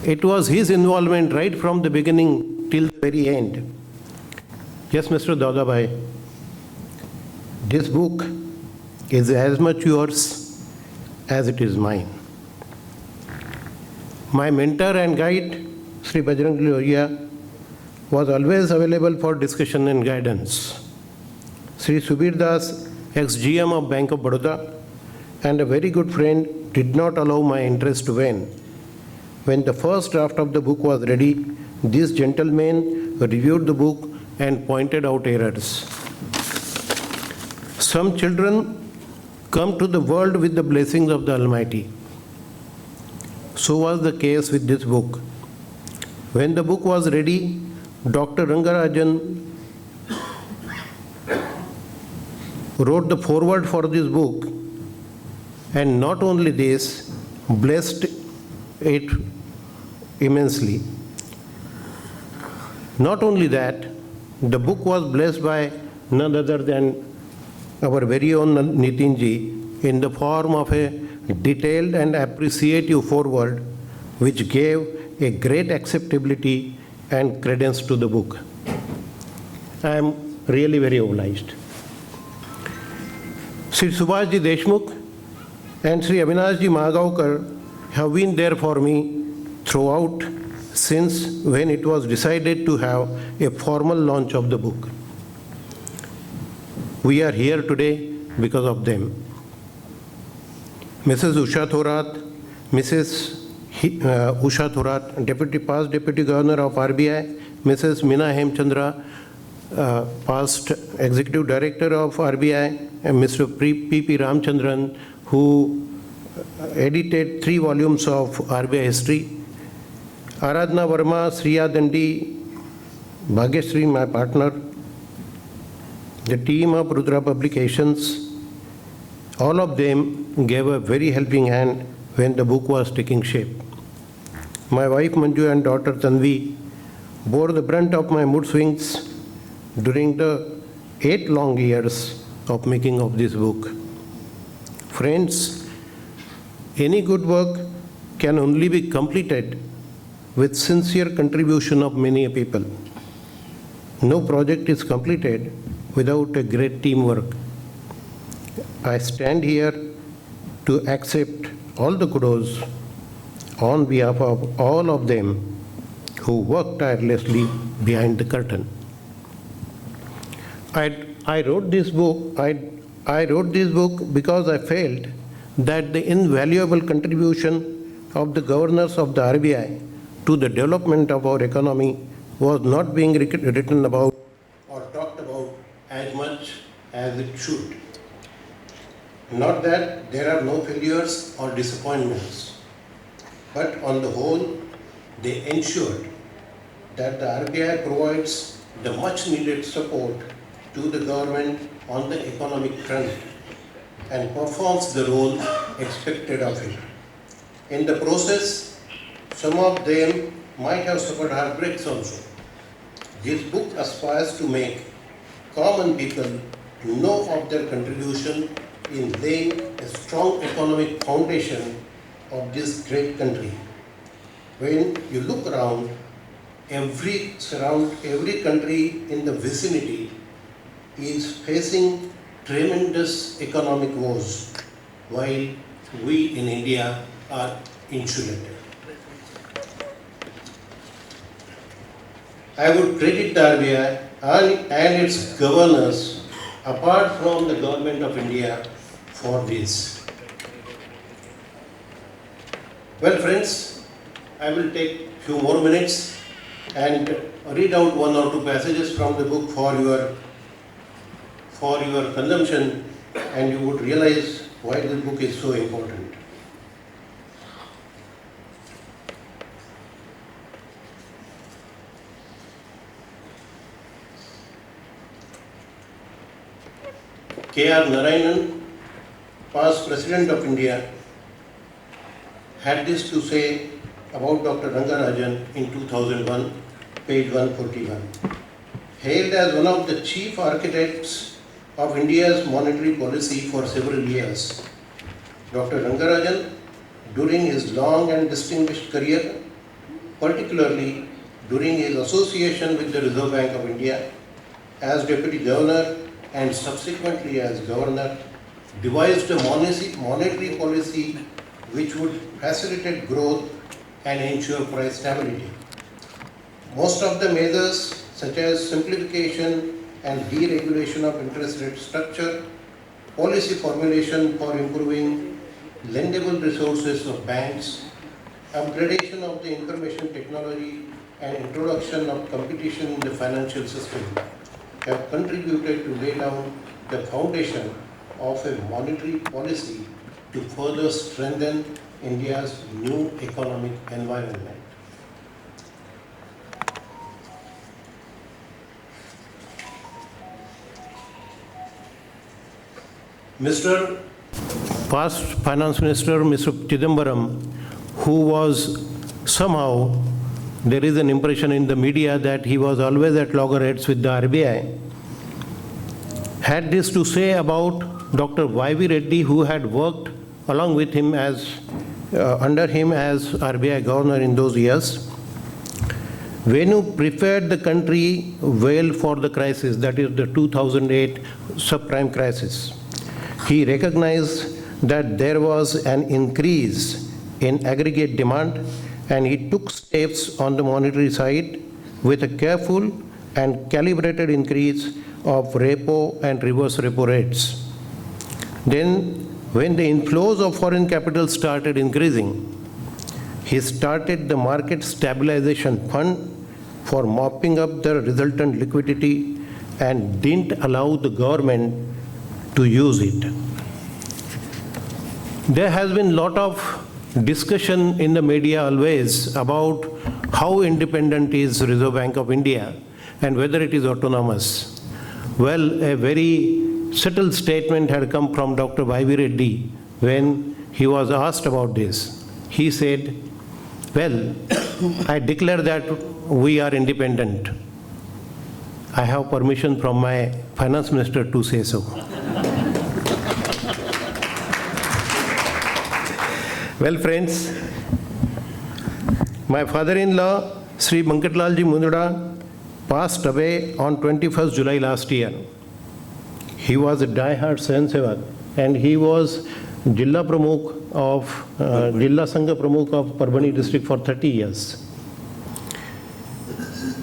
It was his involvement right from the beginning till the very end. Yes, Mr. Dadabhai, this book is as much yours as it is mine. My mentor and guide, Sri Bajrang Lohia, was always available for discussion and guidance. Sri Subir Das, ex-GM of Bank of Baroda, and a very good friend did not allow my interest to wane. When the first draft of the book was ready, these gentlemen reviewed the book and pointed out errors. Some children come to the world with the blessings of the Almighty. So was the case with this book. When the book was ready, Dr. Rangarajan wrote the foreword for this book, and not only this, blessed it immensely. Not only that, the book was blessed by none other than our very own Nitin ji in the form of a detailed and appreciative foreword which gave a great acceptability and credence to the book. I am really very obliged. Sri Subhash ji Deshmukh and Sri Avinash ji Magaonkar have been there for me throughout since when it was decided to have a formal launch of the book. We are here today because of them. Mrs. Usha Thorat, Mrs. Usha Thorat, past Deputy Governor of RBI, Mrs. Meena Hemchandra, past Executive Director of RBI, and Mr. P.P. Ramchandran, who edited 3 volumes of RBI history, Aradhna Verma, Sriya Dandi, Bhagyashree, my partner, the team of Rudra Publications, all of them gave a very helping hand when the book was taking shape. My wife Manju and daughter Tanvi bore the brunt of my mood swings during the 8 long years of making of this book. Friends, any good work can only be completed with sincere contribution of many people. No project is completed without a great teamwork. I stand here to accept all the kudos on behalf of all of them who worked tirelessly behind the curtain. I wrote this book because I felt that the invaluable contribution of the governors of the RBI to the development of our economy was not being written about or talked about as much as it should. Not that there are no failures or disappointments, but on the whole, they ensured that the RBI provides the much needed support to the government on the economic front and performs the role expected of it. In the process, some of them might have suffered heartbreaks also. This book aspires to make common people know of their contribution in laying a strong economic foundation of this great country. When you look around, every country in the vicinity is facing tremendous economic woes, while we in India are insulated. I would credit the RBI and its governors, apart from the government of India, for this. Well, friends, I will take a few more minutes and read out 1 or 2 passages from the book for your consumption, and you would realize why this book is so important. K.R. Narayanan, past President of India, had this to say about Dr. Rangarajan in 2001, page 141. Hailed as one of the chief architects of India's monetary policy for several years, Dr. Rangarajan, during his long and distinguished career, particularly during his association with the Reserve Bank of India, as Deputy Governor and subsequently as Governor, devised a monetary policy which would facilitate growth and ensure price stability. Most of the measures, such as simplification, and deregulation of interest rate structure, policy formulation for improving lendable resources of banks, upgradation of the information technology and introduction of competition in the financial system have contributed to lay down the foundation of a monetary policy to further strengthen India's new economic environment. Mr. Past Finance Minister, Mr. Chidambaram, who was somehow, there is an impression in the media that he was always at loggerheads with the RBI, had this to say about Dr. Y.V. Reddy, who had worked along with him under him as RBI governor in those years. Venu prepared the country well for the crisis, that is the 2008 subprime crisis. He recognized that there was an increase in aggregate demand, and he took steps on the monetary side with a careful and calibrated increase of repo and reverse repo rates. Then, when the inflows of foreign capital started increasing, he started the market stabilization fund for mopping up the resultant liquidity and didn't allow the government to use it. There has been a lot of discussion in the media always about how independent is Reserve Bank of India and whether it is autonomous. Well, a very subtle statement had come from Dr. Y.V. Reddy when he was asked about this. He said, well, I declare that we are independent. I have permission from my finance minister to say so. Well, friends, my father-in-law, Sri Bankatlalji Mundra, passed away on 21st July last year. He was a die-hard Swayansevak, and he was Jilla Pramukh of Jilla Sangha Pramukh of Parbhani district for 30 years.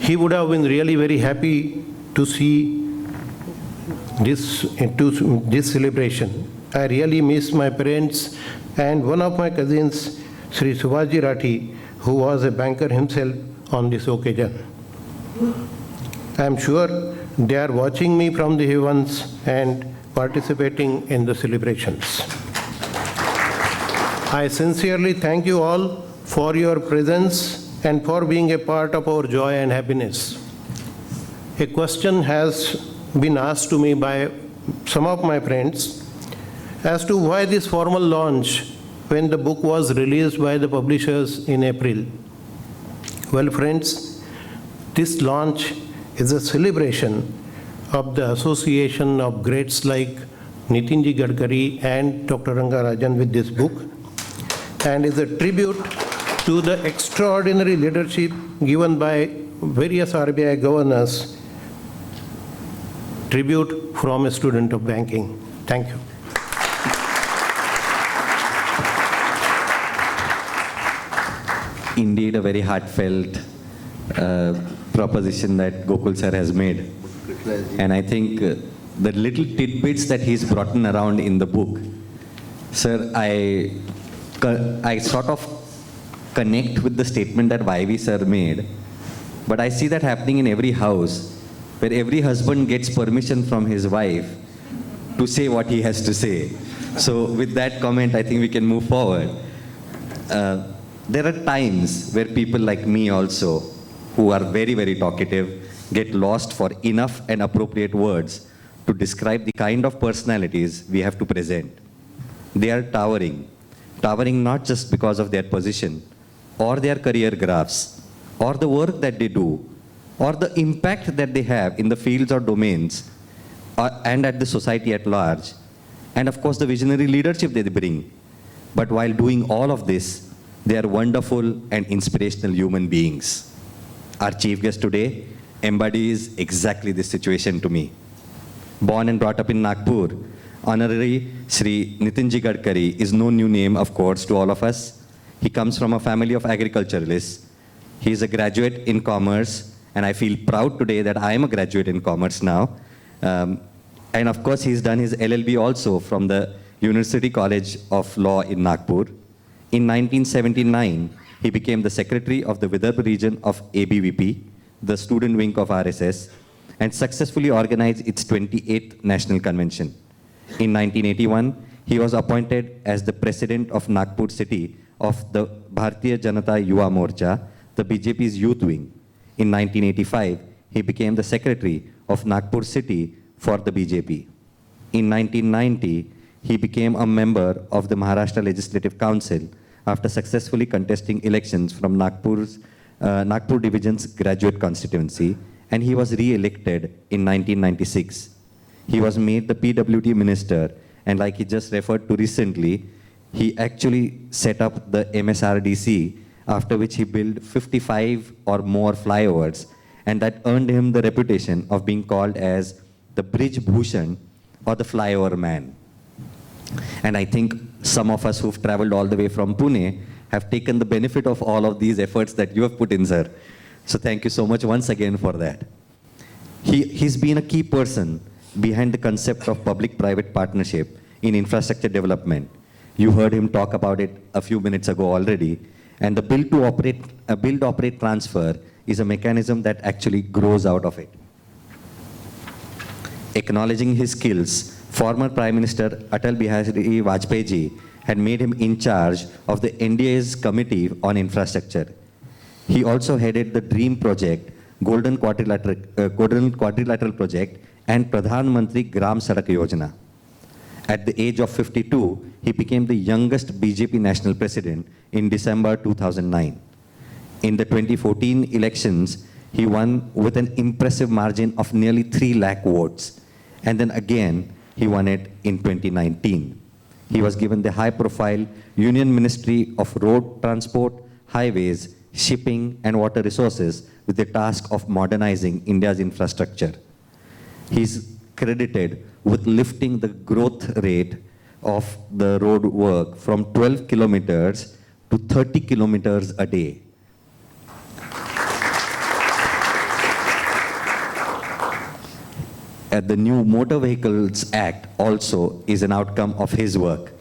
He would have been really very happy to see this celebration. I really miss my parents and one of my cousins, Sri Subhaji Rathi, who was a banker himself on this occasion. I am sure they are watching me from the heavens and participating in the celebrations. I sincerely thank you all for your presence and for being a part of our joy and happiness. A question has been asked to me by some of my friends as to why this formal launch when the book was released by the publishers in April. Well, friends, this launch is a celebration of the association of greats like Nitin Gadkari and Dr. Rangarajan with this book, and is a tribute to the extraordinary leadership given by various RBI governors. Tribute from a student of banking. Thank you. Indeed, a very heartfelt proposition that Gokul sir has made. And I think the little tidbits that he's brought in around in the book, sir, I sort of connect with the statement that YV sir made, but I see that happening in every house, where every husband gets permission from his wife to say what he has to say. So with that comment, I think we can move forward. There are times where people like me also, who are very, very talkative, get lost for enough and appropriate words to describe the kind of personalities we have to present. They are towering not just because of their position, or their career graphs, or the work that they do, or the impact that they have in the fields or domains, and at the society at large, and of course the visionary leadership they bring. But while doing all of this, they are wonderful and inspirational human beings. Our chief guest today embodies exactly this situation to me. Born and brought up in Nagpur, Honorary Shri Nitin Gadkari is no new name, of course, to all of us. He comes from a family of agriculturalists. He is a graduate in commerce, and I feel proud today that I am a graduate in commerce now. And of course, he's done his LLB also from the University College of Law in Nagpur. In 1979, he became the secretary of the Vidarbha region of ABVP, the student wing of RSS, and successfully organized its 28th National Convention. In 1981, he was appointed as the president of Nagpur city of the Bharatiya Janata Yuva Morcha, the BJP's youth wing. In 1985, he became the secretary of Nagpur city for the BJP. In 1990, he became a member of the Maharashtra Legislative Council after successfully contesting elections from Nagpur Division's graduate constituency, and he was re-elected in 1996. He was made the PWD minister, and like he just referred to recently, he actually set up the MSRDC, after which he built 55 or more flyovers, and that earned him the reputation of being called as the Bridge Bhushan or the flyover man. And I think some of us who've traveled all the way from Pune have taken the benefit of all of these efforts that you have put in, sir. So thank you so much once again for that. He's been a key person behind the concept of public-private partnership in infrastructure development. You heard him talk about it a few minutes ago already. And the build, operate, transfer is a mechanism that actually grows out of it. Acknowledging his skills, former Prime Minister Atal Bihari Vajpayee ji had made him in charge of the NDA's Committee on Infrastructure. He also headed the DREAM project, Golden Quadrilateral project, and Pradhan Mantri Gram Sadak Yojana. At the age of 52, he became the youngest BJP national president in December 2009. In the 2014 elections, he won with an impressive margin of nearly 3 lakh votes. And then again, he won it in 2019. He was given the high-profile Union Ministry of Road Transport, Highways, Shipping and Water Resources with the task of modernizing India's infrastructure. He's credited with lifting the growth rate of the road work from 12 kilometers to 30 kilometers a day. The new Motor Vehicles Act also is an outcome of his work.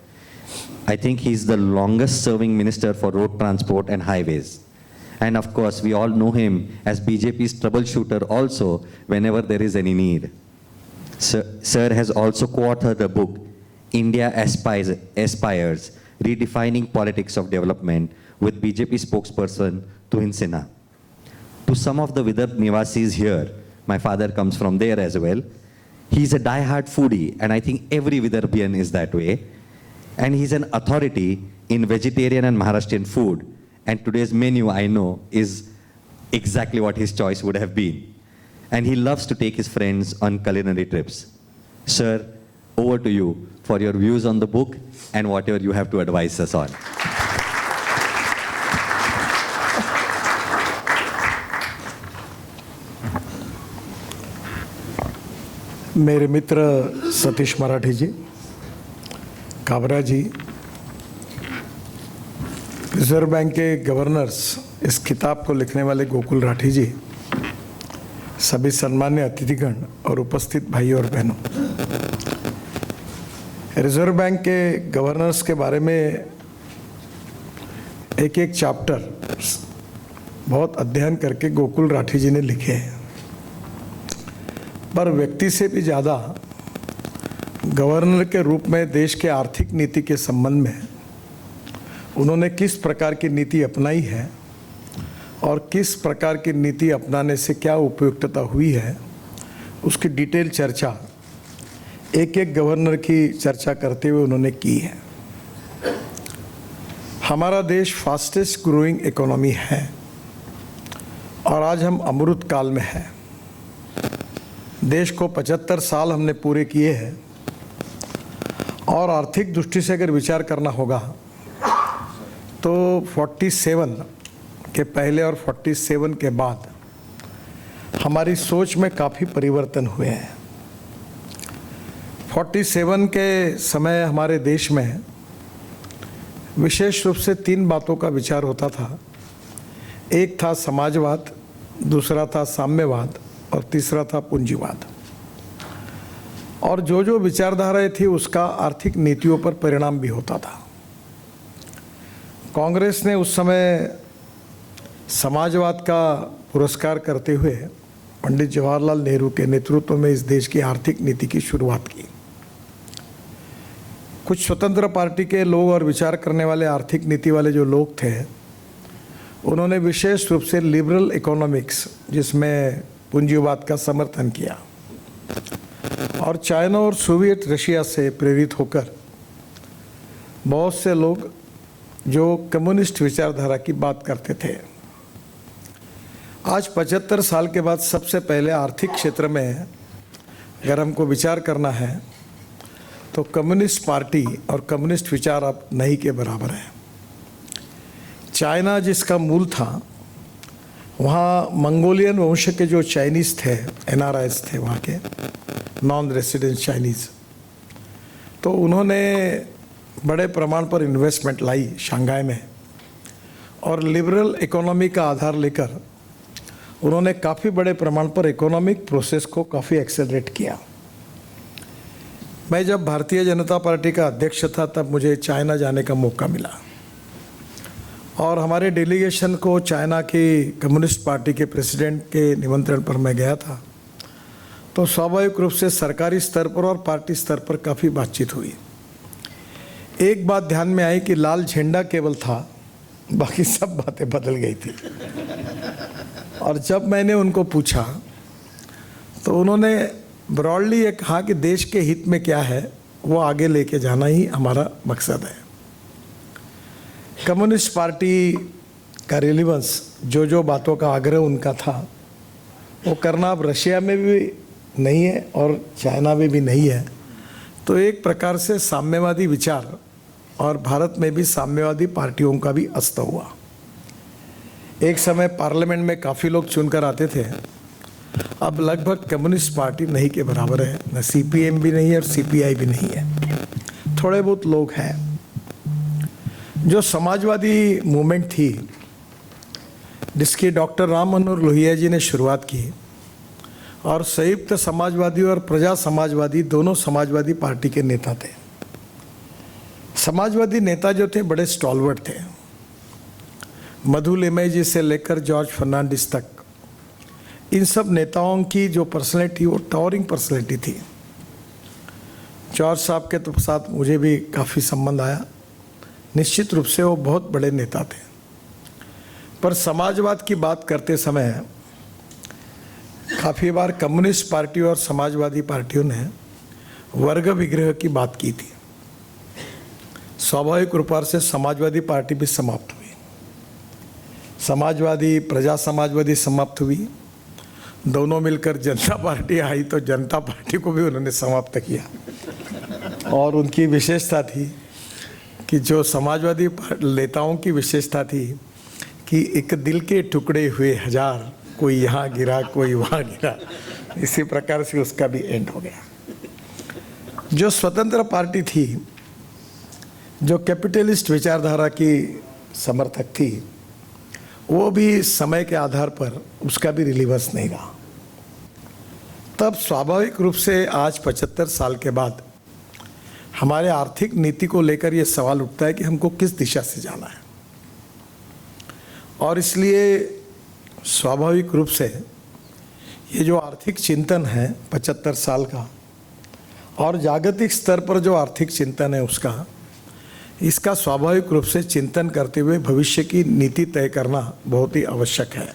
I think he's the longest serving minister for road transport and highways. And of course, we all know him as BJP's troubleshooter also whenever there is any need. Sir has also co-authored a book, India Aspires, Redefining Politics of Development, with BJP spokesperson Tuhin Sinha. To some of the Vidarbha Nivasis here, my father comes from there as well, he's a die-hard foodie, and I think every Vidarbhian is that way. And he's an authority in vegetarian and Maharashtrian food. And today's menu, I know, is exactly what his choice would have been. And he loves to take his friends on culinary trips. Sir, over to you for your views on the book and whatever you have to advise us on. मेरे मित्र सतीश मराठी जी, काबरा जी, reserve bank के governors, इस किताब को लिखने वाले गोकुल राठी जी, सभी सम्मान्य अतिथिगण और उपस्थित भाइयों और बहनों, रिजर्व बैंक के गवर्नर्स के बारे में एक एक चैप्टर बहुत अध्ययन करके गोकुल राठी जी ने लिखे हैं, पर व्यक्ति से भी ज़्यादा गवर्नर के रूप में देश के आर्थिक नीति के संबंध में उन्होंने किस प्रकार की नीति अपनाई है और किस प्रकार की नीति अपनाने से क्या उपयुक्तता हुई है, उसकी डिटेल चर्चा एक एक गवर्नर की चर्चा करते हुए उन्होंने की है। हमारा देश फास्टेस्ट ग्रोइंग इकोनॉमी है और आज हम अमृत काल में हैं। देश को 75 साल हमने पूरे किए हैं और आर्थिक दृष्टि से अगर विचार करना होगा तो 47 के पहले और 47 के बाद हमारी सोच में काफ़ी परिवर्तन हुए हैं। 47 के समय हमारे देश में विशेष रूप से 3 बातों का विचार होता था। एक था समाजवाद, दूसरा था साम्यवाद और तीसरा था पूंजीवाद। और जो जो विचारधाराएं थी उसका आर्थिक नीतियों पर परिणाम भी होता था। कांग्रेस ने उस समय समाजवाद का पुरस्कार करते हुए पंडित जवाहरलाल नेहरू के नेतृत्व में इस देश की आर्थिक नीति की शुरुआत की। कुछ स्वतंत्र पार्टी के लोग और विचार करने वाले आर्थिक नीति वाले जो लोग थे, उन्होंने विशेष रूप से लिबरल इकोनॉमिक्स, जिसमें पूंजीवाद का समर्थन किया, और चाइना और सोवियत रशिया से प्रेरित होकर बहुत से लोग जो कम्युनिस्ट विचारधारा की बात करते थे। आज 75 साल के बाद सबसे पहले आर्थिक क्षेत्र में अगर हमको विचार करना है तो कम्युनिस्ट पार्टी और कम्युनिस्ट विचार अब नहीं के बराबर है। चाइना जिसका मूल था, वहाँ मंगोलियन वंश के जो चाइनीज़ थे, NRIs थे वहाँ के, नॉन रेसिडेंट चाइनीज़, तो उन्होंने बड़े प्रमाण पर इन्वेस्टमेंट लाई शंघाई में, और लिबरल इकोनॉमी का आधार लेकर उन्होंने काफ़ी बड़े प्रमाण पर इकोनॉमिक प्रोसेस को काफ़ी एक्सेलरेट किया। मैं जब भारतीय जनता पार्टी का अध्यक्ष था तब मुझे चाइना जाने का मौका मिला, और हमारे डेलीगेशन को चाइना की कम्युनिस्ट पार्टी के प्रेसिडेंट के निमंत्रण पर मैं गया था। तो स्वाभाविक रूप से सरकारी स्तर पर और पार्टी स्तर पर काफ़ी बातचीत हुई। एक बात ध्यान में आई कि लाल झंडा केवल था, बाकी सब बातें बदल गई थी। और जब मैंने उनको पूछा तो उन्होंने ब्रॉडली ये कहा कि देश के हित में क्या है वो आगे लेके जाना ही हमारा मकसद है। कम्युनिस्ट पार्टी का रिलेवेंस, जो जो बातों का आग्रह उनका था, वो करना अब रशिया में भी नहीं है और चाइना में भी नहीं है। तो एक प्रकार से साम्यवादी विचार और भारत में भी साम्यवादी पार्टियों का भी अस्त हुआ। एक समय पार्लियामेंट में काफ़ी लोग चुनकर आते थे, अब लगभग कम्युनिस्ट पार्टी नहीं के बराबर है, न CPM भी नहीं है और CPI भी नहीं है, थोड़े बहुत लोग हैं। जो समाजवादी मूवमेंट थी जिसकी डॉक्टर राम मनोहर लोहिया जी ने शुरुआत की, और संयुक्त समाजवादी और प्रजा समाजवादी दोनों समाजवादी पार्टी के नेता थे। समाजवादी नेता जो थे बड़े स्टॉलवर्ड थे, मधु लिमय जी से लेकर जॉर्ज फर्नांडिस तक, इन सब नेताओं की जो पर्सनैलिटी वो टावरिंग पर्सनैलिटी थी। चार्स साहब के तो साथ मुझे भी काफ़ी संबंध आया, निश्चित रूप से वो बहुत बड़े नेता थे। पर समाजवाद की बात करते समय काफ़ी बार कम्युनिस्ट पार्टी और समाजवादी पार्टियों ने वर्ग विग्रह की बात की थी। स्वाभाविक रूप से समाजवादी पार्टी भी समाप्त हुई, समाजवादी प्रजा समाजवादी समाप्त हुई, दोनों मिलकर जनता पार्टी आई तो जनता पार्टी को भी उन्होंने समाप्त किया। और उनकी विशेषता थी कि जो समाजवादी नेताओं की विशेषता थी कि एक दिल के टुकड़े हुए हजार, कोई यहाँ गिरा कोई वहाँ गिरा, इसी प्रकार से उसका भी एंड हो गया। जो स्वतंत्र पार्टी थी, जो कैपिटलिस्ट विचारधारा की समर्थक थी, वो भी समय के आधार पर उसका भी रिलीवेंस नहीं रहा। तब स्वाभाविक रूप से आज 75 साल के बाद हमारे आर्थिक नीति को लेकर ये सवाल उठता है कि हमको किस दिशा से जाना है। और इसलिए स्वाभाविक रूप से ये जो आर्थिक चिंतन है 75 साल का, और जागतिक स्तर पर जो आर्थिक चिंतन है उसका, इसका स्वाभाविक रूप से चिंतन करते हुए भविष्य की नीति तय करना बहुत ही आवश्यक है।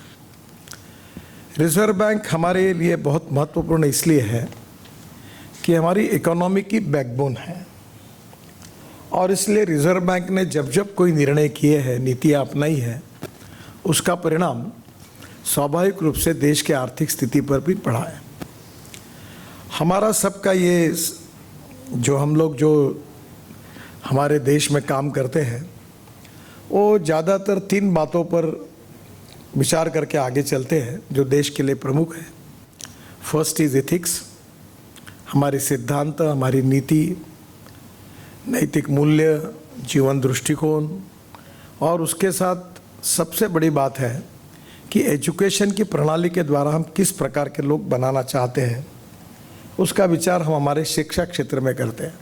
रिजर्व बैंक हमारे लिए बहुत महत्वपूर्ण इसलिए है कि हमारी इकोनॉमी की बैकबोन है, और इसलिए रिजर्व बैंक ने जब जब कोई निर्णय किए हैं, नीतियाँ अपनाई है, उसका परिणाम स्वाभाविक रूप से देश के आर्थिक स्थिति पर भी पड़ा है। हमारा सबका ये जो हम लोग जो हमारे देश में काम करते हैं, वो ज़्यादातर 3 बातों पर विचार करके आगे चलते हैं जो देश के लिए प्रमुख है। फर्स्ट इज़ एथिक्स, हमारे सिद्धांत, हमारी नीति, नैतिक मूल्य, जीवन दृष्टिकोण, और उसके साथ सबसे बड़ी बात है कि एजुकेशन की प्रणाली के द्वारा हम किस प्रकार के लोग बनाना चाहते हैं, उसका विचार हम हमारे शिक्षा क्षेत्र में करते हैं,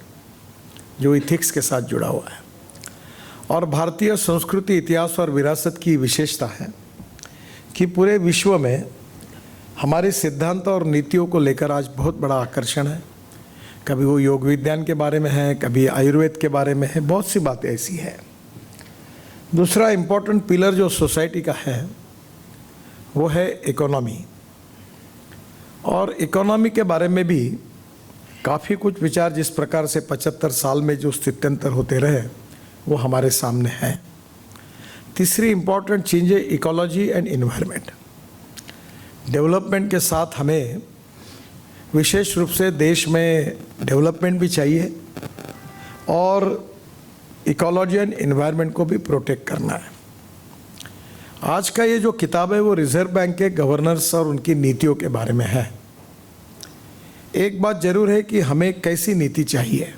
जो इथिक्स के साथ जुड़ा हुआ है। और भारतीय संस्कृति, इतिहास और विरासत की विशेषता है कि पूरे विश्व में हमारे सिद्धांत और नीतियों को लेकर आज बहुत बड़ा आकर्षण है। कभी वो योग विज्ञान के बारे में है, कभी आयुर्वेद के बारे में है, बहुत सी बातें ऐसी है। दूसरा इम्पोर्टेंट पिलर जो सोसाइटी का है वो है इकोनॉमी। और इकोनॉमी के बारे में भी काफ़ी कुछ विचार जिस प्रकार से 75 साल में जो स्थित्यंतर होते रहे वो हमारे सामने है। तीसरी इम्पॉर्टेंट चीज़ है इकोलॉजी एंड इन्वायरमेंट। डेवलपमेंट के साथ हमें विशेष रूप से देश में डेवलपमेंट भी चाहिए और इकोलॉजी एंड इन्वायरमेंट को भी प्रोटेक्ट करना है। आज का ये जो किताब है वो रिजर्व बैंक के गवर्नर्स और उनकी नीतियों के बारे में है। एक बात जरूर है कि हमें कैसी नीति चाहिए,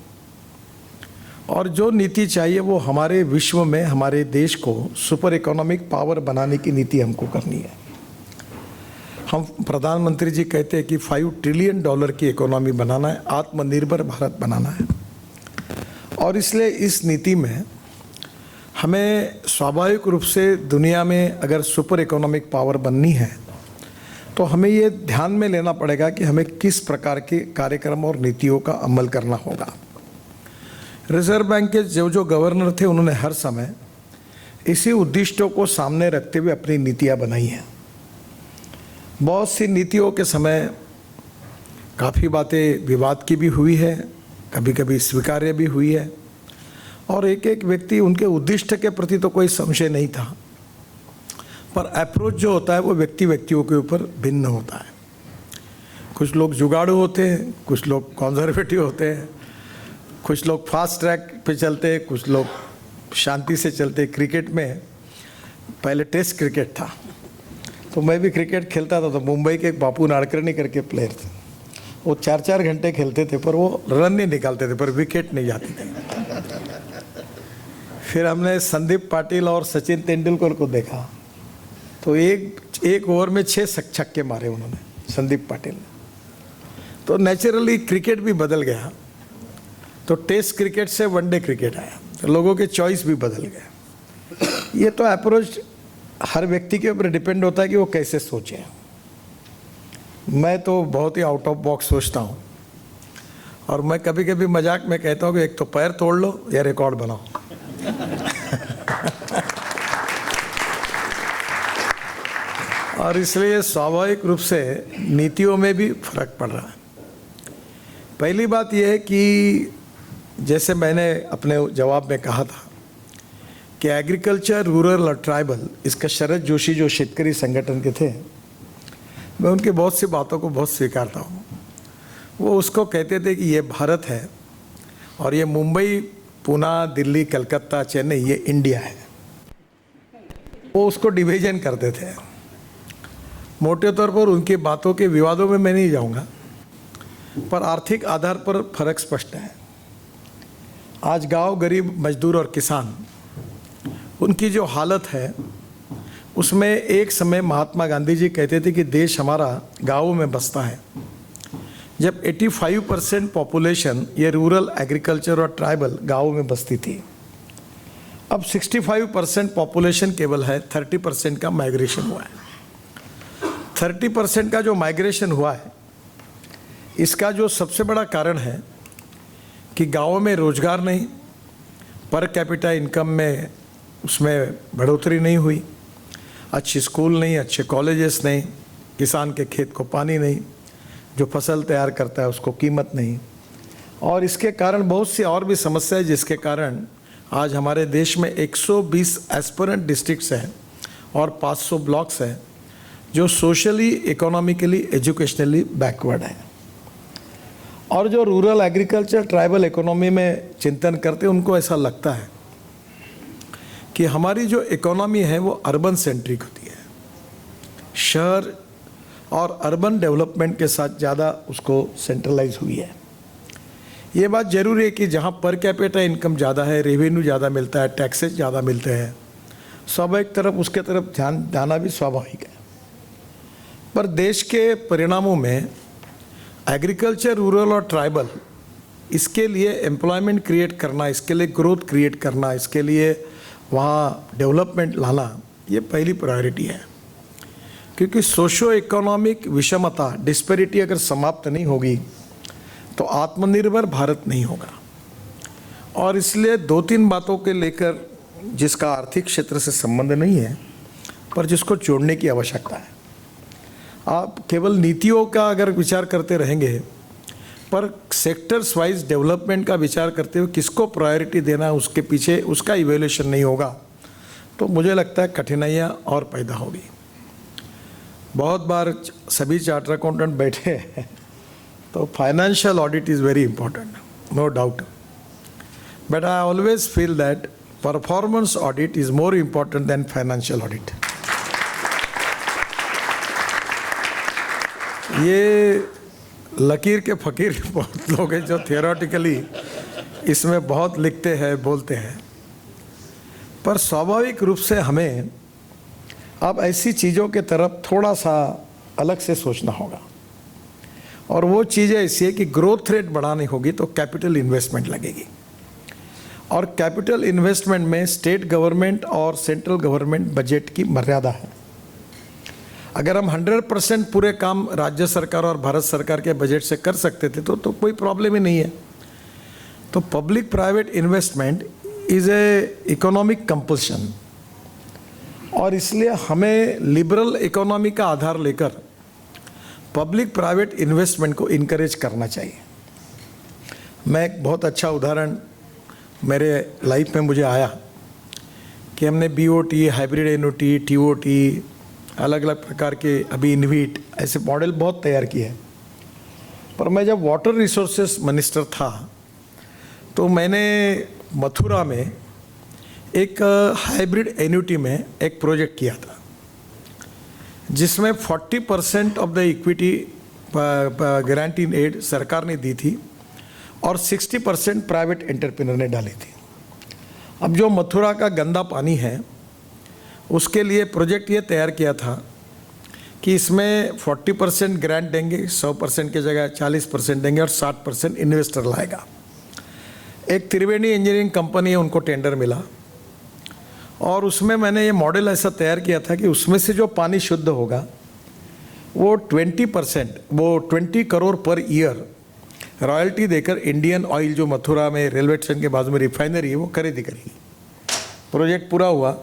और जो नीति चाहिए वो हमारे विश्व में हमारे देश को सुपर इकोनॉमिक पावर बनाने की नीति हमको करनी है। हम प्रधानमंत्री जी कहते हैं कि $5 ट्रिलियन की इकोनॉमी बनाना है, आत्मनिर्भर भारत बनाना है। और इसलिए इस नीति में हमें स्वाभाविक रूप से दुनिया में अगर सुपर इकोनॉमिक पावर बननी है तो हमें ये ध्यान में लेना पड़ेगा कि हमें किस प्रकार के कार्यक्रम और नीतियों का अमल करना होगा। रिजर्व बैंक के जो गवर्नर थे उन्होंने हर समय इसी उद्देश्यों को सामने रखते हुए अपनी नीतियाँ बनाई हैं। बहुत सी नीतियों के समय काफ़ी बातें विवाद की भी हुई है, कभी कभी स्वीकार्य भी हुई है, और एक एक व्यक्ति उनके उद्देश्य के प्रति तो कोई संशय नहीं था, पर अप्रोच जो होता है वो व्यक्तियों के ऊपर भिन्न होता है। कुछ लोग जुगाड़ू होते हैं, कुछ लोग कॉन्जर्वेटिव होते हैं, कुछ लोग फास्ट ट्रैक पे चलते हैं, कुछ लोग शांति से चलते। क्रिकेट में पहले टेस्ट क्रिकेट था तो मैं भी क्रिकेट खेलता था, तो मुंबई के एक बापू नाडकर्णी करके प्लेयर थे, वो 4-4 घंटे खेलते थे पर वो रन नहीं निकालते थे, पर विकेट नहीं जाती थी। फिर हमने संदीप पाटिल और सचिन तेंदुलकर को देखा, तो एक ओवर में 6 छक्के मारे उन्होंने, संदीप पाटिल ने। तो नेचुरली क्रिकेट भी बदल गया, तो टेस्ट क्रिकेट से वनडे क्रिकेट आया, तो लोगों के चॉइस भी बदल गए। ये तो अप्रोच हर व्यक्ति के ऊपर डिपेंड होता है कि वो कैसे सोचे। मैं तो बहुत ही आउट ऑफ बॉक्स सोचता हूँ, और मैं कभी कभी मजाक में कहता हूँ कि एक तो पैर तोड़ लो या रिकॉर्ड बनाओ। और इसलिए स्वाभाविक रूप से नीतियों में भी फर्क पड़ रहा है। पहली बात यह है कि जैसे मैंने अपने जवाब में कहा था कि एग्रीकल्चर, रूरल और ट्राइबल, इसका शरद जोशी जो शेतकरी संगठन के थे, मैं उनकी बहुत सी बातों को बहुत स्वीकारता हूँ। वो उसको कहते थे कि ये भारत है और ये मुंबई, पुणे, दिल्ली, कलकत्ता, चेन्नई, ये इंडिया है। वो उसको डिवीजन करते थे। मोटे तौर पर उनकी बातों के विवादों में मैं नहीं जाऊंगा, पर आर्थिक आधार पर फर्क स्पष्ट है। आज गांव, गरीब, मजदूर और किसान, उनकी जो हालत है उसमें एक समय महात्मा गांधी जी कहते थे कि देश हमारा गांवों में बसता है। जब 85% पॉपुलेशन ये रूरल, एग्रीकल्चर और ट्राइबल गांवों में बसती थी, अब 65% पॉपुलेशन केवल है, 30% का माइग्रेशन हुआ है। 30% का जो माइग्रेशन हुआ है, इसका जो सबसे बड़ा कारण है कि गांवों में रोजगार नहीं, पर कैपिटा इनकम में उसमें बढ़ोतरी नहीं हुई, अच्छी स्कूल नहीं, अच्छे कॉलेजेस नहीं, किसान के खेत को पानी नहीं, जो फसल तैयार करता है उसको कीमत नहीं, और इसके कारण बहुत सी और भी समस्याएं, जिसके कारण आज हमारे देश में 120 एस्पिरेंट डिस्ट्रिक्ट्स हैं और 500 ब्लॉक्स हैं जो सोशली, इकोनॉमिकली, एजुकेशनली बैकवर्ड है। और जो रूरल, एग्रीकल्चर, ट्राइबल इकोनॉमी में चिंतन करते हैं, उनको ऐसा लगता है कि हमारी जो इकोनॉमी है वो अर्बन सेंट्रिक होती है, शहर और अर्बन डेवलपमेंट के साथ ज़्यादा उसको सेंट्रलाइज हुई है। ये बात जरूरी है कि जहाँ पर कैपिटा इनकम ज़्यादा है, रेवेन्यू ज़्यादा मिलता है, टैक्सेस ज़्यादा मिलते हैं, स्वाभाविक तरफ उसके तरफ ध्यान जाना भी स्वाभाविक है। पर देश के परिणामों में एग्रीकल्चर, रूरल और ट्राइबल, इसके लिए एम्प्लॉयमेंट क्रिएट करना, इसके लिए ग्रोथ क्रिएट करना, इसके लिए वहाँ डेवलपमेंट लाना, ये पहली प्रायोरिटी है। क्योंकि सोशो इकोनॉमिक विषमता, डिस्पेरिटी अगर समाप्त नहीं होगी तो आत्मनिर्भर भारत नहीं होगा। और इसलिए 2-3 बातों के लेकर, जिसका आर्थिक क्षेत्र से संबंध नहीं है पर जिसको जोड़ने की आवश्यकता है। आप केवल नीतियों का अगर विचार करते रहेंगे पर सेक्टर्स वाइज डेवलपमेंट का विचार करते हुए किसको प्रायोरिटी देना है, उसके पीछे उसका इवैल्यूएशन नहीं होगा तो मुझे लगता है कठिनाइयाँ और पैदा होगी। बहुत बार सभी चार्टर अकाउंटेंट बैठे हैं तो financial audit is very important, no doubt, but I always feel that performance audit is more important than financial audit. ये लकीर के फकीर बहुत लोग हैं जो थियोरेटिकली इसमें बहुत लिखते हैं, बोलते हैं, पर स्वाभाविक रूप से हमें अब ऐसी चीज़ों के तरफ थोड़ा सा अलग से सोचना होगा। और वो चीज़ ऐसी है कि ग्रोथ रेट बढ़ानी होगी तो कैपिटल इन्वेस्टमेंट लगेगी, और कैपिटल इन्वेस्टमेंट में स्टेट गवर्नमेंट और सेंट्रल गवर्नमेंट बजट की मर्यादा है। अगर हम 100% पूरे काम राज्य सरकार और भारत सरकार के बजट से कर सकते थे तो कोई प्रॉब्लम ही नहीं है। तो public private investment is a economic compulsion, और इसलिए हमें लिबरल इकोनॉमी का आधार लेकर पब्लिक प्राइवेट इन्वेस्टमेंट को इनकरेज करना चाहिए। मैं एक बहुत अच्छा उदाहरण मेरे लाइफ में मुझे आया कि हमने BOT, हाइब्रिड एन्युटी, TOT, अलग अलग प्रकार के अभी इनवीट ऐसे मॉडल बहुत तैयार किए हैं। पर मैं जब वाटर रिसोर्सेस मिनिस्टर था तो मैंने मथुरा में एक हाइब्रिड एन्युटी में एक प्रोजेक्ट किया था जिसमें 40% of the equity guarantee in aid सरकार ने दी थी और 60% प्राइवेट एंटरप्रेन्योर ने डाली थी। अब जो मथुरा का गंदा पानी है उसके लिए प्रोजेक्ट ये तैयार किया था कि इसमें 40% ग्रांट देंगे, 100% की जगह 40% देंगे और 60% इन्वेस्टर लाएगा। एक त्रिवेणी इंजीनियरिंग कंपनी है, उनको टेंडर मिला और उसमें मैंने ये मॉडल ऐसा तैयार किया था कि उसमें से जो पानी शुद्ध होगा वो 20%, वो 20 करोड़ पर ईयर रॉयल्टी देकर इंडियन ऑयल जो मथुरा में रेलवे स्टेशन के बाजू में रिफाइनरी है वो खरीदी करेगी। प्रोजेक्ट पूरा हुआ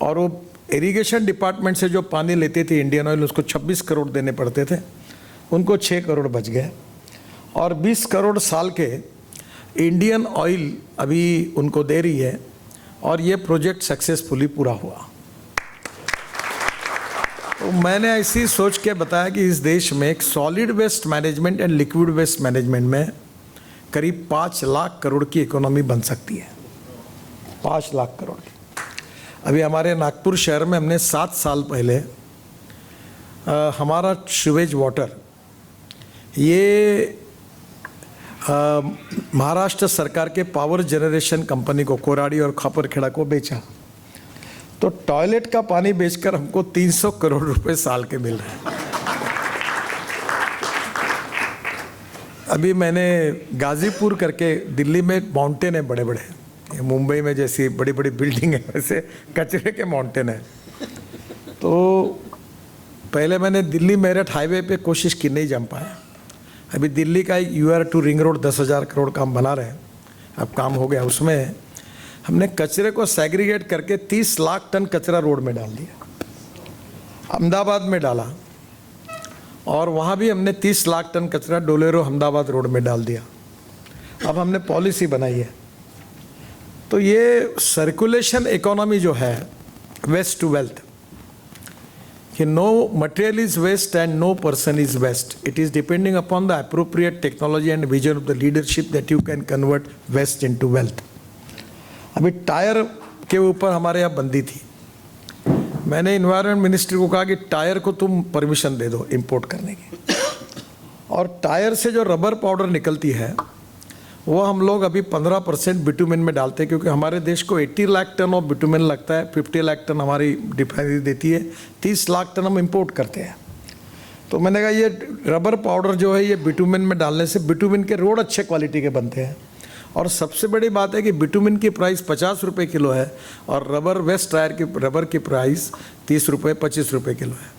और वो इरिगेशन डिपार्टमेंट से जो पानी लेते थे इंडियन ऑयल, उसको 26 करोड़ देने पड़ते थे, उनको 6 करोड़ बच गए और 20 करोड़ साल के इंडियन ऑयल अभी उनको दे रही है और ये प्रोजेक्ट सक्सेसफुली पूरा हुआ। तो मैंने ऐसी सोच के बताया कि इस देश में एक solid waste management and liquid waste management में करीब 5 लाख करोड़ की इकोनॉमी बन सकती है, 5 लाख करोड़ की। अभी हमारे नागपुर शहर में हमने 7 साल पहले हमारा सीवेज वाटर ये महाराष्ट्र सरकार के पावर जनरेशन कंपनी को, कोराडी और खापरखेड़ा को बेचा। तो टॉयलेट का पानी बेचकर हमको 300 करोड़ रुपए साल के मिल रहे हैं। अभी मैंने गाजीपुर करके, दिल्ली में माउंटेन है बड़े बड़े, मुंबई में जैसी बड़ी बड़ी बिल्डिंग है वैसे कचरे के माउंटेन है। तो पहले मैंने दिल्ली मेरठ हाईवे पे कोशिश की, नहीं जम पाया। अभी दिल्ली का एक UR2 रिंग रोड 10,000 करोड़ काम बना रहे हैं, अब काम हो गया। उसमें हमने कचरे को सेग्रीगेट करके 30 लाख टन कचरा रोड में डाल दिया। अहमदाबाद में डाला और वहाँ भी हमने 30 लाख टन कचरा डोलेरो अहमदाबाद रोड में डाल दिया। अब हमने पॉलिसी बनाई है। तो ये सर्कुलेशन इकोनॉमी जो है, वेस्ट टू वेल्थ, कि no material is waste and no person is waste, it is depending upon the appropriate technology and vision of the leadership that you can convert waste into wealth. अभी tyre के ऊपर हमारे यहाँ बंदी थी। मैंने environment ministry को कहा कि टायर को तुम परमिशन दे दो इंपोर्ट करने की, और टायर से जो रबर पाउडर निकलती है वो हम लोग अभी 15% बिटुमेन में डालते हैं, क्योंकि हमारे देश को 80 लाख टन ऑफ बिटुमेन लगता है, 50 लाख टन हमारी रिफाइनरी देती है, 30 लाख टन हम इंपोर्ट करते हैं। तो मैंने कहा ये रबर पाउडर जो है ये बिटुमिन में डालने से बिटुमिन के रोड अच्छे क्वालिटी के बनते हैं। और सबसे बड़ी बात है कि बिटुमिन की प्राइस 50 रुपये किलो है और रबर वेस्ट टायर की रबर की प्राइस 30 रुपये 25 रुपये किलो है।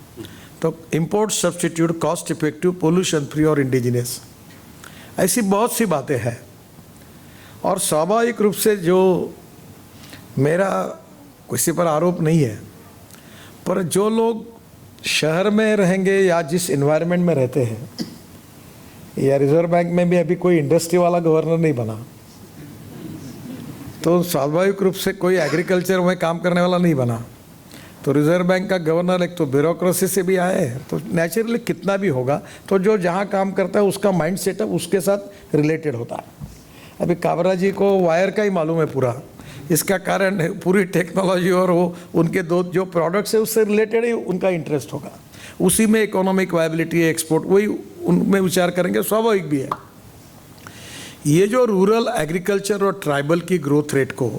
तो import substitute, cost effective, pollution free और इंडिजिनियस, ऐसी बहुत सी बातें हैं। और स्वाभाविक रूप से जो मेरा किसी पर आरोप नहीं है, पर जो लोग शहर में रहेंगे या जिस एनवायरनमेंट में रहते हैं, या रिजर्व बैंक में भी अभी कोई इंडस्ट्री वाला गवर्नर नहीं बना, तो स्वाभाविक रूप से कोई एग्रीकल्चर में काम करने वाला नहीं बना, तो रिजर्व बैंक का गवर्नर एक तो ब्यूरोक्रेसी से भी आया है, तो नेचुरली कितना भी होगा तो जो जहाँ काम करता है उसका माइंड सेटअप उसके साथ रिलेटेड होता है। अभी काबरा जी को वायर का ही मालूम है पूरा, इसका कारण पूरी टेक्नोलॉजी और वो उनके दो जो प्रोडक्ट्स है उससे रिलेटेड ही उनका इंटरेस्ट होगा, उसी में इकोनॉमिक वायबिलिटी, एक्सपोर्ट, वही उनमें विचार करेंगे, स्वाभाविक भी है। ये जो रूरल एग्रीकल्चर और ट्राइबल की ग्रोथ रेट को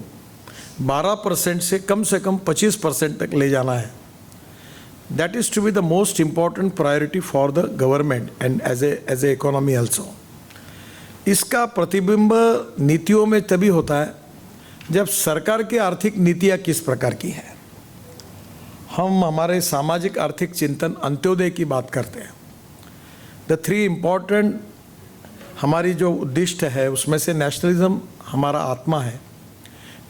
12% से कम 25% तक ले जाना है, that is to be the most important priority for the government and as a economy also. इसका प्रतिबिंब नीतियों में तभी होता है जब सरकार की आर्थिक नीतियाँ किस प्रकार की है। हम हमारे सामाजिक आर्थिक चिंतन अंत्योदय की बात करते हैं। द 3 इम्पॉर्टेंट हमारी जो उद्दिष्ट है उसमें से नेशनलिज्म हमारा आत्मा है,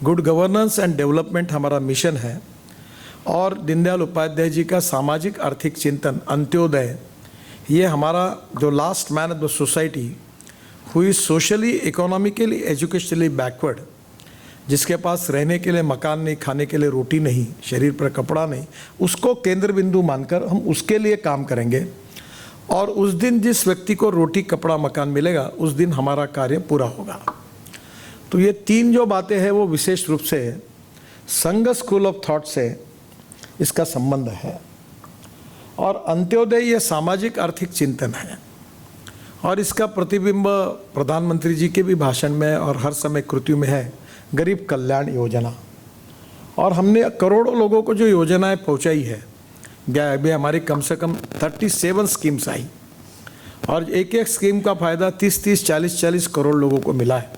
गुड गवर्नेंस एंड डेवलपमेंट हमारा मिशन है, और दीनदयाल उपाध्याय जी का सामाजिक आर्थिक चिंतन अंत्योदय, ये हमारा जो last man of the society who is socially, economically, educationally backward, जिसके पास रहने के लिए मकान नहीं, खाने के लिए रोटी नहीं, शरीर पर कपड़ा नहीं, उसको केंद्र बिंदु मानकर हम उसके लिए काम करेंगे। और उस दिन जिस व्यक्ति को रोटी, कपड़ा, मकान मिलेगा उस दिन हमारा कार्य पूरा होगा। तो ये 3 जो बातें हैं वो विशेष रूप से संघ स्कूल ऑफ थॉट से इसका संबंध है। और अंत्योदय ये सामाजिक आर्थिक चिंतन है और इसका प्रतिबिंब प्रधानमंत्री जी के भी भाषण में और हर समय कृतियों में है, गरीब कल्याण योजना। और हमने करोड़ों लोगों को जो योजनाएं पहुंचाई है, अभी हमारी कम से कम 37 स्कीम्स आई और एक एक स्कीम का फ़ायदा 30-30, 40-40 करोड़ लोगों को मिला है।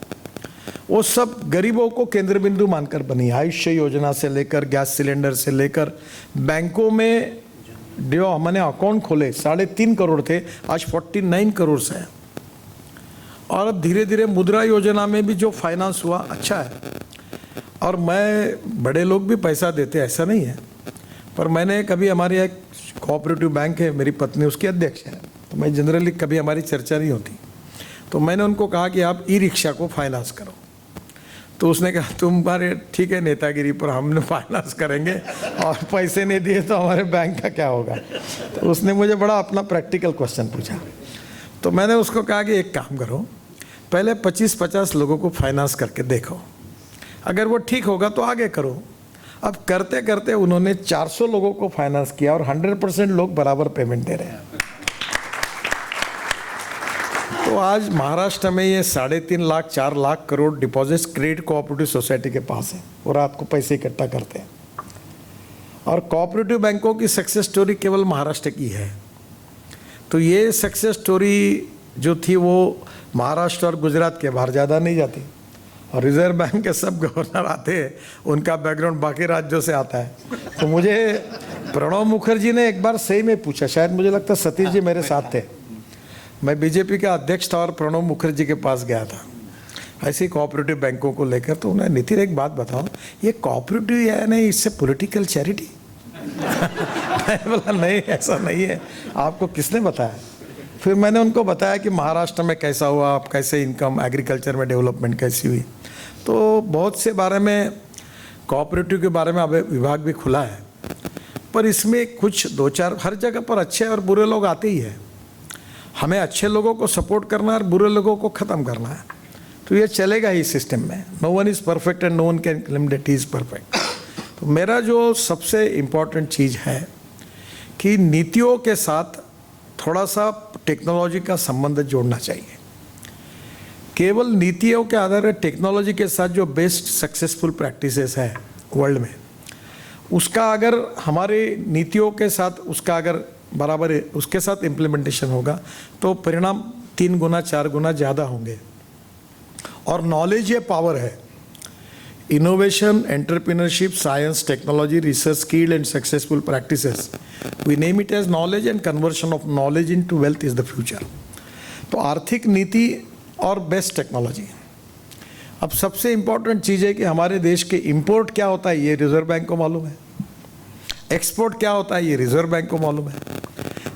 वो सब गरीबों को केंद्र बिंदु मानकर बनी। आयुष्य योजना से लेकर गैस सिलेंडर से लेकर बैंकों में जो हमने अकाउंट खोले 3.5 करोड़ थे, आज 49 करोड़ से हैं। और अब धीरे धीरे मुद्रा योजना में भी जो फाइनेंस हुआ अच्छा है। और मैं, बड़े लोग भी पैसा देते ऐसा नहीं है, पर मैंने कभी, हमारी एक कोऑपरेटिव बैंक है, मेरी पत्नी उसकी अध्यक्ष है, तो मैं जनरली कभी हमारी चर्चा नहीं होती, तो मैंने उनको कहा कि आप ई रिक्शा को फाइनेंस करो। तो उसने कहा तुम्हारे ठीक है नेतागिरी, पर हमने फाइनेंस करेंगे और पैसे नहीं दिए तो हमारे बैंक का क्या होगा। तो उसने मुझे बड़ा अपना प्रैक्टिकल क्वेश्चन पूछा। तो मैंने उसको कहा कि एक काम करो, पहले 25-50 लोगों को फाइनेंस करके देखो, अगर वो ठीक होगा तो आगे करो। अब करते करते उन्होंने 400 लोगों को फाइनेंस किया और 100% लोग बराबर पेमेंट दे रहे हैं। तो आज महाराष्ट्र में ये 3.5 lakh 4 lakh crore deposits credit cooperative society के पास है, वो रात को पैसे इकट्ठा करते हैं। और कोऑपरेटिव बैंकों की सक्सेस स्टोरी केवल महाराष्ट्र की है। तो ये सक्सेस स्टोरी जो थी वो महाराष्ट्र और गुजरात के बाहर ज़्यादा नहीं जाती। और रिजर्व बैंक के सब गवर्नर आते हैं, उनका बैकग्राउंड बाकी राज्यों से आता है। तो मुझे प्रणब मुखर्जी ने एक बार सही में पूछा, शायद मुझे लगता है सतीश जी मेरे साथ थे, मैं बीजेपी का अध्यक्ष था और प्रणब मुखर्जी के पास गया था ऐसे ही कोऑपरेटिव बैंकों को लेकर। तो उन्हें, नितिन एक बात बताओ, ये कोऑपरेटिव है नहीं, इससे पॉलिटिकल चैरिटी? बोला नहीं, ऐसा नहीं है। आपको किसने बताया? फिर मैंने उनको बताया कि महाराष्ट्र में कैसा हुआ, कैसे इनकम, एग्रीकल्चर में डेवलपमेंट कैसी हुई। तो बहुत से बारे में, कोऑपरेटिव के बारे में अब विभाग भी खुला है, पर इसमें कुछ 2-4 हर जगह पर अच्छे और बुरे लोग आते ही हैं। हमें अच्छे लोगों को सपोर्ट करना है और बुरे लोगों को ख़त्म करना है। तो ये चलेगा ही सिस्टम में। No one is perfect and no one can claim that he is perfect. तो मेरा जो सबसे इम्पॉर्टेंट चीज़ है कि नीतियों के साथ थोड़ा सा टेक्नोलॉजी का संबंध जोड़ना चाहिए। केवल नीतियों के आधार पर टेक्नोलॉजी के साथ जो बेस्ट सक्सेसफुल प्रैक्टिसेस है वर्ल्ड में, उसका अगर हमारे नीतियों के साथ उसका अगर बराबर उसके साथ इम्प्लीमेंटेशन होगा तो परिणाम 3 गुना 4 गुना ज़्यादा होंगे। और नॉलेज ये पावर है। Innovation, entrepreneurship, science, technology, research, skill and successful practices, we name it as knowledge and conversion of knowledge in to wealth is the future. तो आर्थिक नीति और बेस्ट टेक्नोलॉजी। अब सबसे इम्पोर्टेंट चीज़ है कि हमारे देश के इंपोर्ट क्या होता है ये रिजर्व बैंक को मालूम है, एक्सपोर्ट क्या होता है ये रिजर्व बैंक को मालूम है।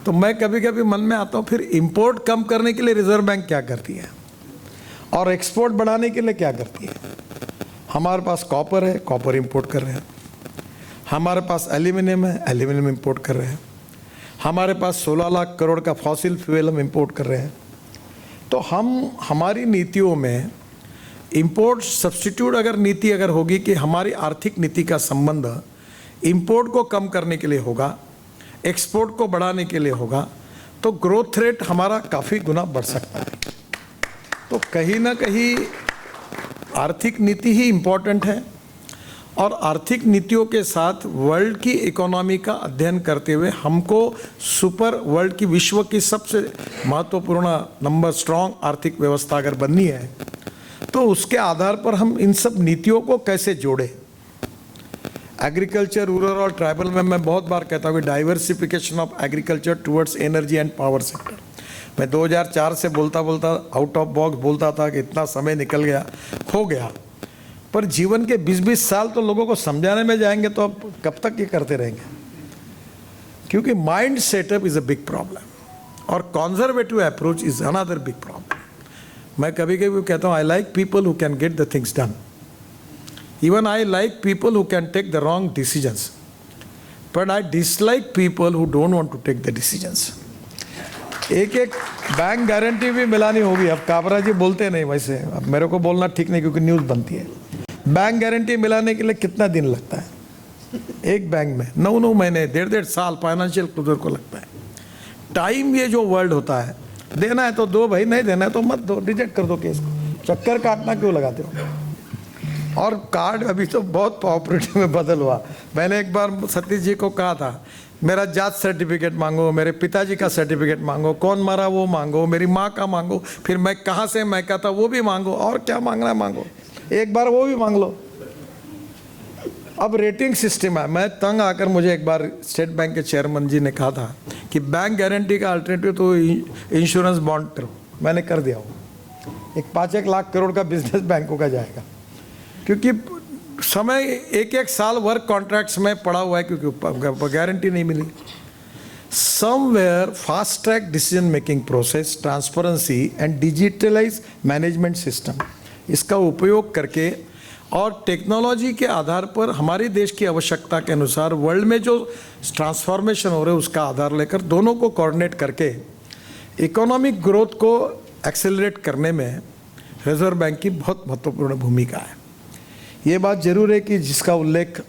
तो मैं कभी कभी मन में आता हूँ फिर इंपोर्ट कम करने के लिए रिजर्व बैंक क्या करती है और एक्सपोर्ट बढ़ाने के लिए क्या करती है। हमारे पास कॉपर है, कॉपर इंपोर्ट कर रहे हैं। हमारे पास एल्यूमिनियम है, एल्यूमिनियम इंपोर्ट कर रहे हैं। हमारे पास 16 लाख करोड़ का फॉसिल फ्यूल हम इंपोर्ट कर रहे हैं। तो हमारी नीतियों में इंपोर्ट सब्स्टिट्यूट अगर नीति अगर होगी कि हमारी आर्थिक नीति का संबंध इंपोर्ट को कम करने के लिए होगा, एक्सपोर्ट को बढ़ाने के लिए होगा, तो ग्रोथ रेट हमारा काफ़ी गुना बढ़ सकता है। तो कहीं ना कहीं आर्थिक नीति ही इम्पोर्टेंट है और आर्थिक नीतियों के साथ वर्ल्ड की इकोनॉमी का अध्ययन करते हुए हमको सुपर वर्ल्ड की विश्व की सबसे महत्वपूर्ण नंबर स्ट्रॉन्ग आर्थिक व्यवस्था अगर बननी है तो उसके आधार पर हम इन सब नीतियों को कैसे जोड़ें। एग्रीकल्चर, रूरल और ट्राइबल में मैं बहुत बार कहता हूँ कि diversification of agriculture towards energy and power sector. मैं 2004 से बोलता आउट ऑफ बॉक्स बोलता था कि इतना समय निकल गया हो गया, पर जीवन के 20-20 साल तो लोगों को समझाने में जाएंगे तो अब कब तक ये करते रहेंगे, क्योंकि mind setup is a big problem और conservative approach is another big problem. मैं कभी कभी कहता हूँ I like people who can get the things done, even I like people who can take the wrong decisions, but I dislike people who don't want to take the decisions. एक bank guarantee भी मिलानी होगी। अब काबरा जी बोलते नहीं, वैसे अब मेरे को बोलना ठीक नहीं क्योंकि न्यूज़ बनती है। बैंक गारंटी मिलाने के लिए कितना दिन लगता है एक बैंक में? 9 महीने, 1.5 साल फाइनेंशियल क्लोजर को लगता है। टाइम ये जो वर्ल्ड होता है, देना है तो दो भाई, नहीं देना है तो मत दो, रिजेक्ट कर दो केस को। चक्कर काटना क्यों लगाते हो? और कार्ड अभी तो बहुत कोऑपरेटिव में बदल हुआ। मैंने एक बार सतीश जी को कहा था मेरा जात सर्टिफिकेट मांगो, मेरे पिताजी का सर्टिफिकेट मांगो, कौन मरा वो मांगो, मेरी माँ का मांगो, फिर मैं कहाँ से महका था वो भी मांगो, और क्या मांगना है मांगो, एक बार वो भी मांग लो। अब रेटिंग सिस्टम है। मैं तंग आकर मुझे एक बार स्टेट बैंक के चेयरमैन जी ने कहा था कि बैंक गारंटी का अल्टरनेटिव तो इंश्योरेंस बॉन्ड करो। मैंने कर दिया वो। एक 5-1 लाख करोड़ का बिजनेस बैंकों का जाएगा, क्योंकि समय 1-1 साल वर्क कॉन्ट्रैक्ट्स में पड़ा हुआ है क्योंकि गारंटी नहीं मिली। Somewhere fast track decision making process, transparency and digitalize management system, इसका उपयोग करके और टेक्नोलॉजी के आधार पर हमारे देश की आवश्यकता के अनुसार वर्ल्ड में जो ट्रांसफॉर्मेशन हो रहे हैं उसका आधार लेकर दोनों को कोऑर्डिनेट करके इकोनॉमिक ग्रोथ को एक्सेलरेट करने में रिजर्व बैंक की बहुत महत्वपूर्ण भूमिका है। ये बात जरूर है कि जिसका उल्लेख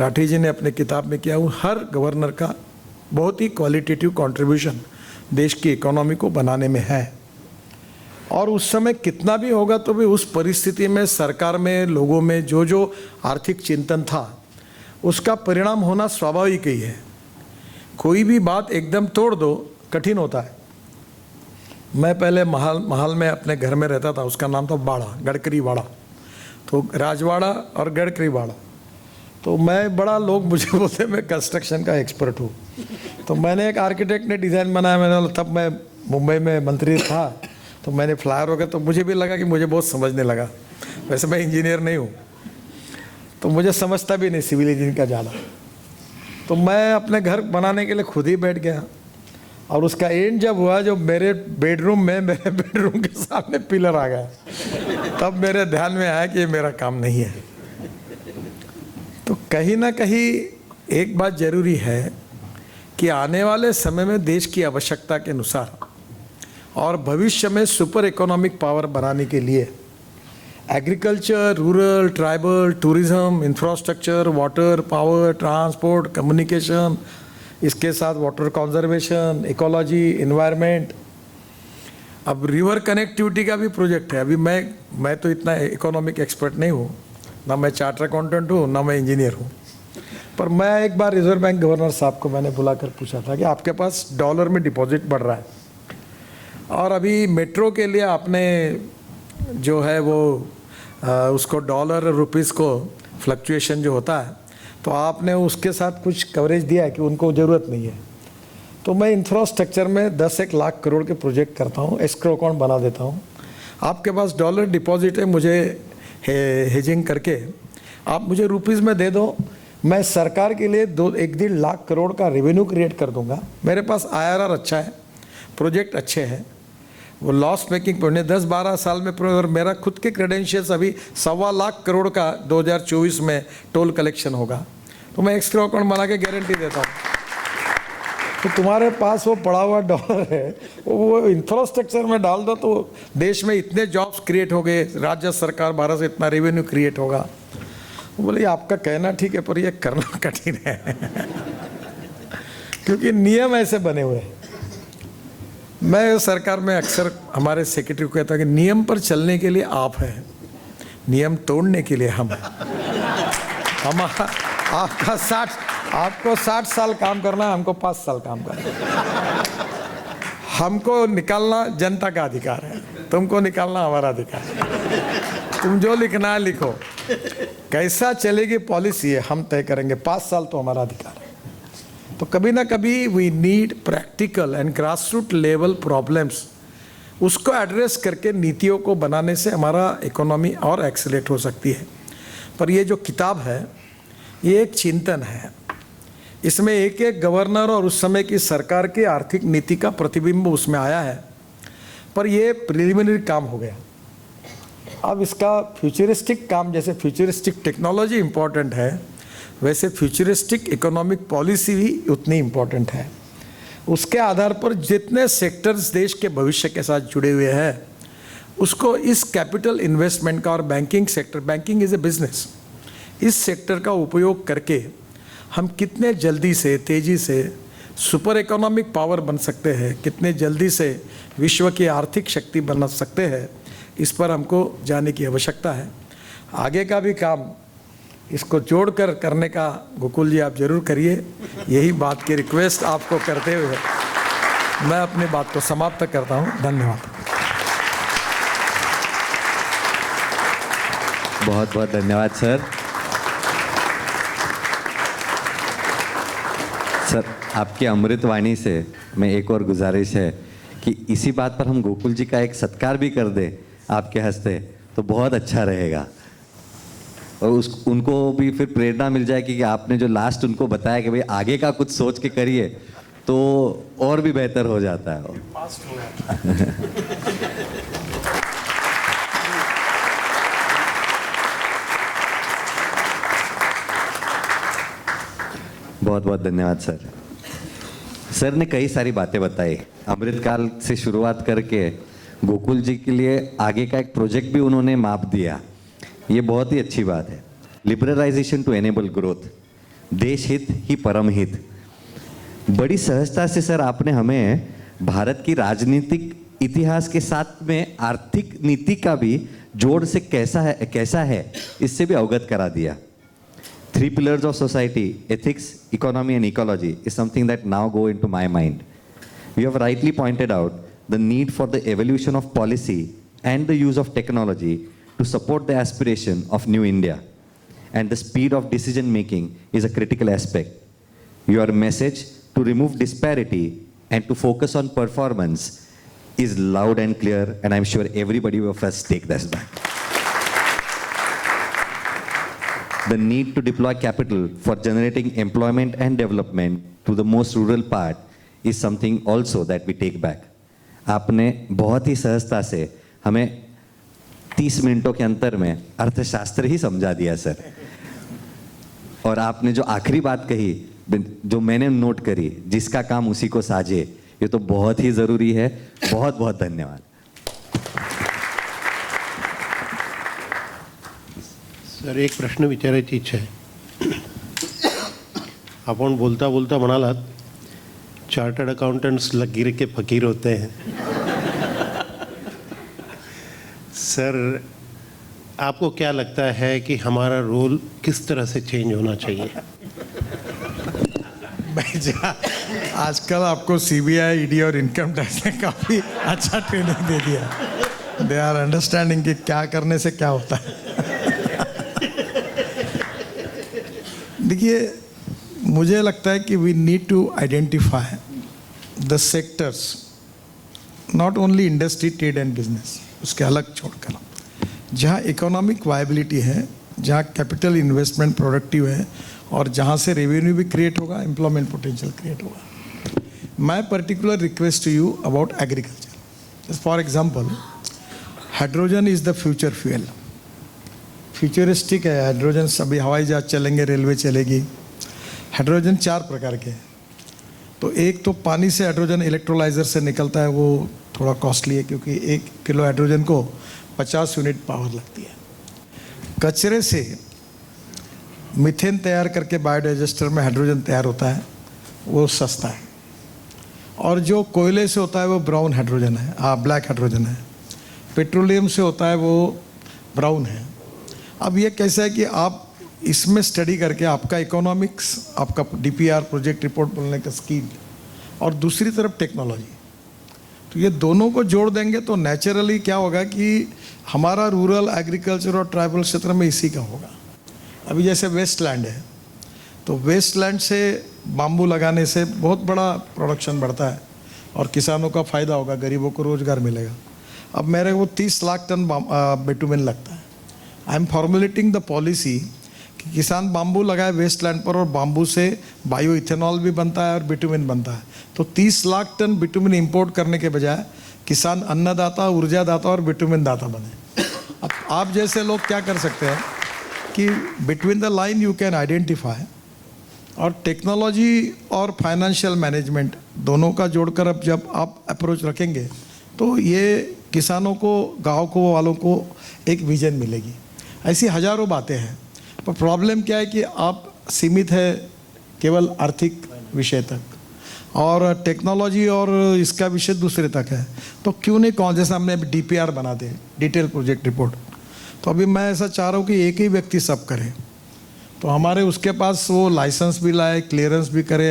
राठी जी ने अपने किताब में किया, हर गवर्नर का बहुत ही क्वालिटेटिव कंट्रीब्यूशन देश की इकोनॉमी को बनाने में है। और उस समय कितना भी होगा तो भी उस परिस्थिति में सरकार में, लोगों में जो जो आर्थिक चिंतन था उसका परिणाम होना स्वाभाविक ही है। कोई भी बात एकदम तोड़ दो, कठिन होता है। मैं पहले महल में अपने घर में रहता था, उसका नाम था बाड़ा, गडकरी बाड़ा, तो राजवाड़ा और गडकरी बाड़ा। तो मैं बड़ा, लोग मुझे बोलते मैं कंस्ट्रक्शन का एक्सपर्ट हूँ। तो मैंने एक आर्किटेक्ट ने डिज़ाइन बनाया, मैंने तब मैं मुंबई में मंत्री था, तो मैंने फ्लायर हो गया तो मुझे भी लगा कि मुझे बहुत समझने लगा। वैसे मैं इंजीनियर नहीं हूँ तो मुझे समझता भी नहीं सिविल इंजीनियरिंग का ज़्यादा। तो मैं अपने घर बनाने के लिए खुद ही बैठ गया और उसका एंड जब हुआ, जो मेरे बेडरूम के सामने पिलर आ गया, तब मेरे ध्यान में आया कि ये मेरा काम नहीं है। तो कहीं ना कहीं एक बात जरूरी है कि आने वाले समय में देश की आवश्यकता के अनुसार और भविष्य में सुपर इकोनॉमिक पावर बनाने के लिए agriculture, rural, tribal, tourism, infrastructure, water, power, transport, communication, इसके साथ वाटर कंजर्वेशन, इकोलॉजी, इन्वायरमेंट, अब रिवर कनेक्टिविटी का भी प्रोजेक्ट है। अभी मैं तो इतना इकोनॉमिक एक्सपर्ट नहीं हूँ, ना मैं चार्टर अकाउंटेंट हूँ, ना मैं इंजीनियर हूँ, पर मैं एक बार रिजर्व बैंक गवर्नर साहब को मैंने बुलाकर पूछा था कि आपके पास डॉलर में डिपॉजिट बढ़ रहा है और अभी मेट्रो के लिए आपने जो है वो उसको डॉलर रुपीस को फ्लक्चुएशन जो होता है तो आपने उसके साथ कुछ कवरेज दिया है कि उनको ज़रूरत नहीं है। तो मैं इंफ्रास्ट्रक्चर में 10-1 लाख करोड़ के प्रोजेक्ट करता हूँ, एस्क्रो अकाउंट बना देता हूँ। आपके पास डॉलर डिपॉजिट है, मुझे हेजिंग करके आप मुझे रुपीस में दे दो, मैं सरकार के लिए 1-1.5 लाख करोड़ का रेवेन्यू क्रिएट कर दूंगा। मेरे पास IRR अच्छा है, प्रोजेक्ट अच्छे हैं, वो लॉस मेकिंग प्रोजेक्ट 10-12 साल में और मेरा खुद के क्रेडेंशियल्स अभी 1.25 लाख करोड़ का 2024 में टोल कलेक्शन होगा। तो मैं एस्क्रो अकाउंट बना के गारंटी देता हूँ। तो तुम्हारे पास वो पड़ा हुआ डॉलर है, वो इंफ्रास्ट्रक्चर में डाल दो तो देश में इतने जॉब्स क्रिएट हो गए, राज्य सरकार भारत से इतना रेवेन्यू क्रिएट होगा। वो बोले आपका कहना ठीक है पर ये करना कठिन है क्योंकि नियम ऐसे बने हुए हैं। मैं सरकार में अक्सर हमारे सेक्रेटरी को कहता हूँ कि नियम पर चलने के लिए आप हैं, नियम तोड़ने के लिए हम आपको 60 साल काम करना है, हमको 5 साल काम करना है। हमको निकालना जनता का अधिकार है, तुमको निकालना हमारा अधिकार है। तुम जो लिखना है लिखो, कैसा चलेगी पॉलिसी है हम तय करेंगे, 5 साल तो हमारा अधिकार है। तो कभी ना कभी we need practical and grassroot level problems, उसको एड्रेस करके नीतियों को बनाने से हमारा इकोनॉमी और एक्सेलेरेट हो सकती है। पर ये जो किताब है ये एक चिंतन है, इसमें एक एक गवर्नर और उस समय की सरकार की आर्थिक नीति का प्रतिबिंब उसमें आया है। पर ये प्रिलिमिनरी काम हो गया। अब इसका फ्यूचरिस्टिक काम, जैसे फ्यूचरिस्टिक टेक्नोलॉजी इम्पॉर्टेंट है वैसे फ्यूचरिस्टिक इकोनॉमिक पॉलिसी भी उतनी इम्पॉर्टेंट है। उसके आधार पर जितने सेक्टर्स देश के भविष्य के साथ जुड़े हुए हैं उसको इस कैपिटल इन्वेस्टमेंट का और banking sector, banking is a business, इस सेक्टर का उपयोग करके हम कितने जल्दी से तेज़ी से सुपर इकोनॉमिक पावर बन सकते हैं, कितने जल्दी से विश्व की आर्थिक शक्ति बन सकते हैं, इस पर हमको जाने की आवश्यकता है। आगे का भी काम इसको जोड़कर करने का गोकुल जी आप जरूर करिए। यही बात की रिक्वेस्ट आपको करते हुए मैं अपनी बात को समाप्त करता हूँ। धन्यवाद। बहुत बहुत धन्यवाद सर। सर आपकी अमृत वाणी से मैं एक और गुजारिश है कि इसी बात पर हम गोकुल जी का एक सत्कार भी कर दें आपके हस्ते तो बहुत अच्छा रहेगा और उनको भी फिर प्रेरणा मिल जाएगी कि आपने जो लास्ट उनको बताया कि भाई आगे का कुछ सोच के करिए तो और भी बेहतर हो जाता है। बहुत बहुत धन्यवाद सर। सर ने कई सारी बातें बताई, अमृतकाल से शुरुआत करके गोकुल जी के लिए आगे का एक प्रोजेक्ट भी उन्होंने माप दिया, ये बहुत ही अच्छी बात है। लिबरलाइजेशन टू एनेबल ग्रोथ, देश हित ही परम हित। बड़ी सहजता से सर आपने हमें भारत की राजनीतिक इतिहास के साथ में आर्थिक नीति का भी जोड़ से कैसा है इससे भी अवगत करा दिया। 3 pillars of society, ethics, economy and ecology is something that now go into my mind. You have rightly pointed out the need for the evolution of policy and the use of technology to support the aspiration of New India. And the speed of decision making is a critical aspect. Your message to remove disparity and to focus on performance is loud and clear, and I'm sure everybody of us take this back. The need to deploy capital for generating employment and development to the most rural part is something also that we take back. आपने बहुत ही सहजता से हमें 30 मिनटों के अंतर में अर्थशास्त्र ही समझा दिया सर। और आपने जो आखिरी बात कही जो मैंने नोट करी, जिसका काम उसी को साझे, ये तो बहुत ही ज़रूरी है। बहुत बहुत धन्यवाद। सर एक प्रश्न विचारायची इच्छा आहे। आपण बोलता बोलता म्हणालात चार्टर्ड अकाउंटंट्स लकीर के फकीर होते हैं। सर आपको क्या लगता है कि हमारा रोल किस तरह से चेंज होना चाहिए? भाई जहाँ आजकल आपको सीबीआई, ईडी और इनकम टैक्स ने काफ़ी अच्छा ट्रेनिंग दे दिया। दे आर अंडरस्टैंडिंग कि क्या करने से क्या होता है। देखिए, मुझे लगता है कि we need to identify the sectors, not only industry, trade and business, उसके अलग छोड़कर, जहाँ इकोनॉमिक वायबिलिटी है, जहाँ कैपिटल इन्वेस्टमेंट प्रोडक्टिव है और जहाँ से रेवेन्यू भी क्रिएट होगा, एम्प्लॉयमेंट पोटेंशियल क्रिएट होगा। My particular request to you about agriculture, for example, hydrogen is the future fuel. Futuristic है हाइड्रोजन। सभी हवाई जहाज चलेंगे, रेलवे चलेगी। हाइड्रोजन 4 प्रकार के हैं। तो एक तो पानी से हाइड्रोजन इलेक्ट्रोलाइजर से निकलता है, वो थोड़ा कॉस्टली है क्योंकि 1 किलो हाइड्रोजन को 50 यूनिट पावर लगती है। कचरे से मीथेन तैयार करके बायोडाइजेस्टर में हाइड्रोजन तैयार होता है, वो सस्ता है। और जो कोयले से होता है वो ब्राउन हाइड्रोजन है, ब्लैक हाइड्रोजन है। पेट्रोलियम से होता है वो ब्राउन है। अब ये कैसा है कि आप इसमें स्टडी करके आपका इकोनॉमिक्स, आपका डीपीआर, प्रोजेक्ट रिपोर्ट बोलने का स्किल, और दूसरी तरफ टेक्नोलॉजी, तो ये दोनों को जोड़ देंगे तो नेचुरली क्या होगा कि हमारा रूरल, एग्रीकल्चर और ट्राइबल क्षेत्र में इसी का होगा। अभी जैसे वेस्ट लैंड है, तो वेस्ट लैंड से बाम्बू लगाने से बहुत बड़ा प्रोडक्शन बढ़ता है और किसानों का फ़ायदा होगा, गरीबों को रोज़गार मिलेगा। अब मेरे को 30 लाख टन बिटुमिन लगता है। I am formulating the policy कि किसान बाम्बू लगाए वेस्ट लैंड पर और बाम्बू से बायो इथेनॉल भी बनता है और बिटुमिन बनता है। तो 30 लाख टन बिटुमिन इंपोर्ट करने के बजाय किसान अन्नदाता, ऊर्जादाता और बिटुमिन दाता बने। अब आप जैसे लोग क्या कर सकते हैं कि between the line you can identify, और टेक्नोलॉजी और फाइनेंशियल मैनेजमेंट दोनों का जोड़कर अब जब आप अप्रोच रखेंगे तो ये किसानों को, गाँव को वालों को एक विजन मिलेगी। ऐसी हज़ारों बातें हैं, पर प्रॉब्लम क्या है कि आप सीमित है केवल आर्थिक विषय तक और टेक्नोलॉजी और इसका विषय दूसरे तक है। तो क्यों नहीं, कौन जैसा हमने अभी डीपीआर बना दे, डिटेल प्रोजेक्ट रिपोर्ट, तो अभी मैं ऐसा चाह रहा हूँ कि एक ही व्यक्ति सब करे। तो हमारे उसके पास वो लाइसेंस भी लाए, क्लियरेंस भी करे,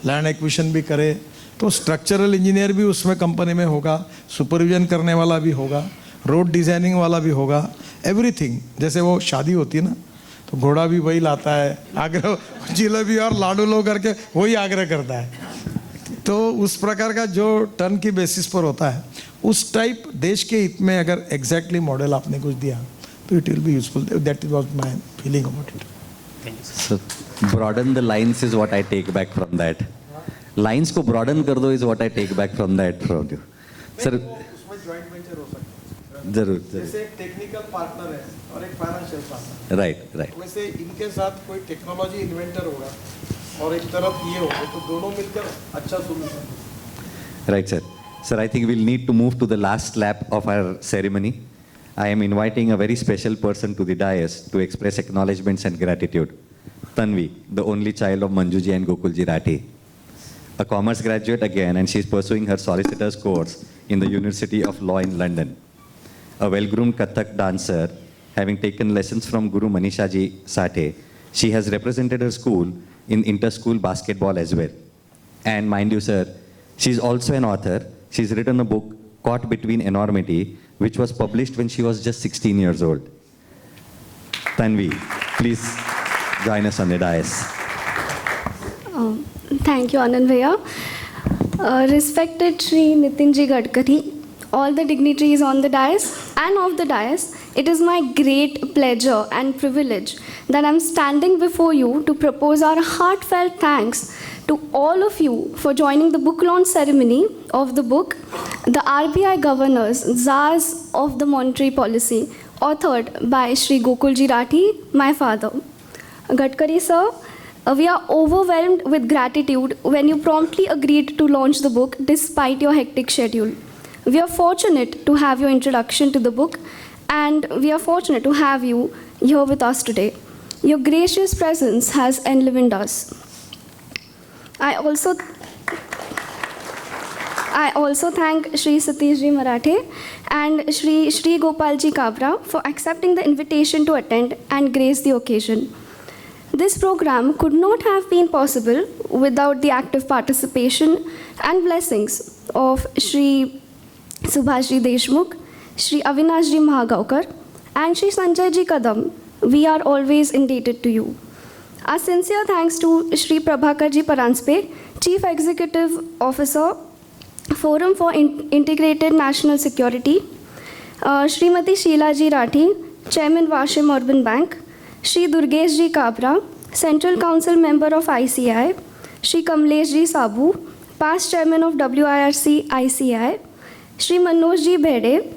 लैंड एक्विजिशन भी करे, तो स्ट्रक्चरल इंजीनियर भी उसमें कंपनी में होगा, सुपरविजन करने वाला भी होगा, रोड डिज़ाइनिंग वाला भी होगा, एवरीथिंग। जैसे वो शादी होती है ना, तो घोड़ा भी वही लाता है, आग्रह जिलेबी और लाडू लो करके वही आग्रह करता है। तो उस प्रकार का जो टर्न की बेसिस पर होता है, उस टाइप देश के हित में अगर एग्जैक्टली मॉडल आपने कुछ दिया तो it will be useful. That is was my feeling about it. So, broaden the lines is what I take back from that. Lines को broaden कर दो is what I take back from that from you. Sir, उसमें joint venture हो सकता है। जरूर जैसे एक टेक्निकल पार्टनर है और एक फाइनेंशियल पार्टनर। राइट। वैसे इनके साथ कोई टेक्नोलॉजी इन्वेंटर होगा और एक तरफ ये होगा, तो दोनों मिलकर अच्छा solution. Right, sir. Sir, I think we'll need to move to the last lap of our ceremony. I am inviting a very special person to the dais to express acknowledgements and gratitude. Tanvi, the only child of Manjuji and Gokulji Rathi. A commerce graduate again, and she is pursuing her solicitor's course in the University of Law in London. A well-groomed Kathak dancer, having taken lessons from Guru Manishaji Sathe, she has represented her school in inter-school basketball as well. And mind you, sir, she is also an author. She's written a book, Caught Between Enormity, which was published when she was just 16 years old. Tanvi, please join us on the dais. Thank you, Anand Bhaiya. Respected Shree Nitin Ji Gadkari, all the dignitaries on the dais and off the dais, it is my great pleasure and privilege that I'm standing before you to propose our heartfelt thanks to all of you for joining the book launch ceremony of the book, The RBI Governors, Czars of the Monetary Policy, authored by Shri Gokulji Rathi, my father. Gadkari sir, we are overwhelmed with gratitude when you promptly agreed to launch the book despite your hectic schedule. We are fortunate to have your introduction to the book, and we are fortunate to have you here with us today. Your gracious presence has enlivened us. I also thank Shri Satish Ji Marathe and Shri Gopal Ji Kabra for accepting the invitation to attend and grace the occasion. This program could not have been possible without the active participation and blessings of Shri Subhashji Deshmukh, Shri Avinashji Mahagaukar, and Shri Sanjayji Kadam. We are always indebted to you. Our sincere thanks to Shri Prabhakarji Paranspe, Chief Executive Officer, Forum for Integrated National Security, Srimati Sheilaji Rathi, Chairman Vashim Urban Bank, Shri Durgeshji Kabra, Central Council Member of ICI, Shri Kamleshji Sabu, Past Chairman of WIRC ICI, Shri Manojji Bhede,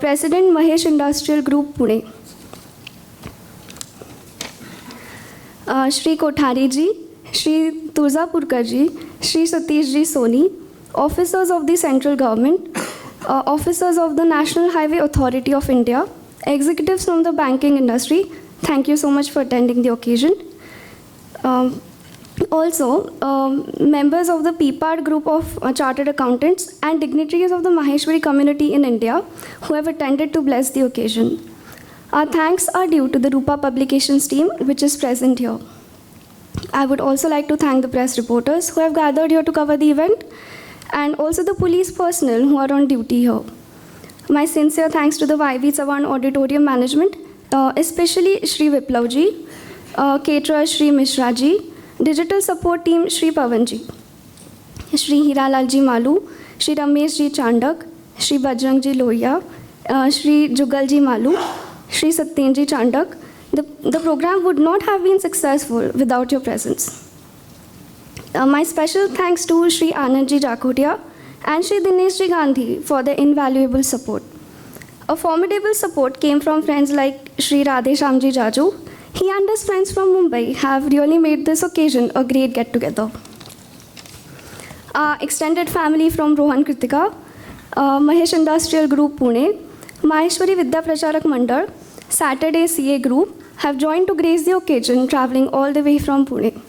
President Mahesh Industrial Group Pune, Shri Kothari ji, Shri Turzapurkar ji, Shri Satish ji Soni, officers of the central government, officers of the National Highway Authority of India, executives from the banking industry, thank you so much for attending the occasion. Also, members of the PPAD group of chartered accountants and dignitaries of the Maheshwari community in India who have attended to bless the occasion. Our thanks are due to the Rupa Publications team which is present here. I would also like to thank the press reporters who have gathered here to cover the event, and also the police personnel who are on duty here. My sincere thanks to the YV Chavan Auditorium Management, especially Shri Viplavji, caterer Shri Mishraji, digital support team Shri Pavanji, Shri Hiralalji Malu, Shri Rameshji Chandak, Shri Bajrangji Lohia, Shri Jugalji Malu, Shri Satyenji Chandak. The program would not have been successful without your presence. My special thanks to Shri Anandji Jakotia and Shri Dineshji Gandhi for their invaluable support. A formidable support came from friends like Shri Radheshamji Jaju. He and his friends from Mumbai have really made this occasion a great get-together. Our extended family from Rohan Kritika, Mahesh Industrial Group Pune, Maheshwari Vidya Pracharak Mandal, Saturday CA Group have joined to grace the occasion, traveling all the way from Pune.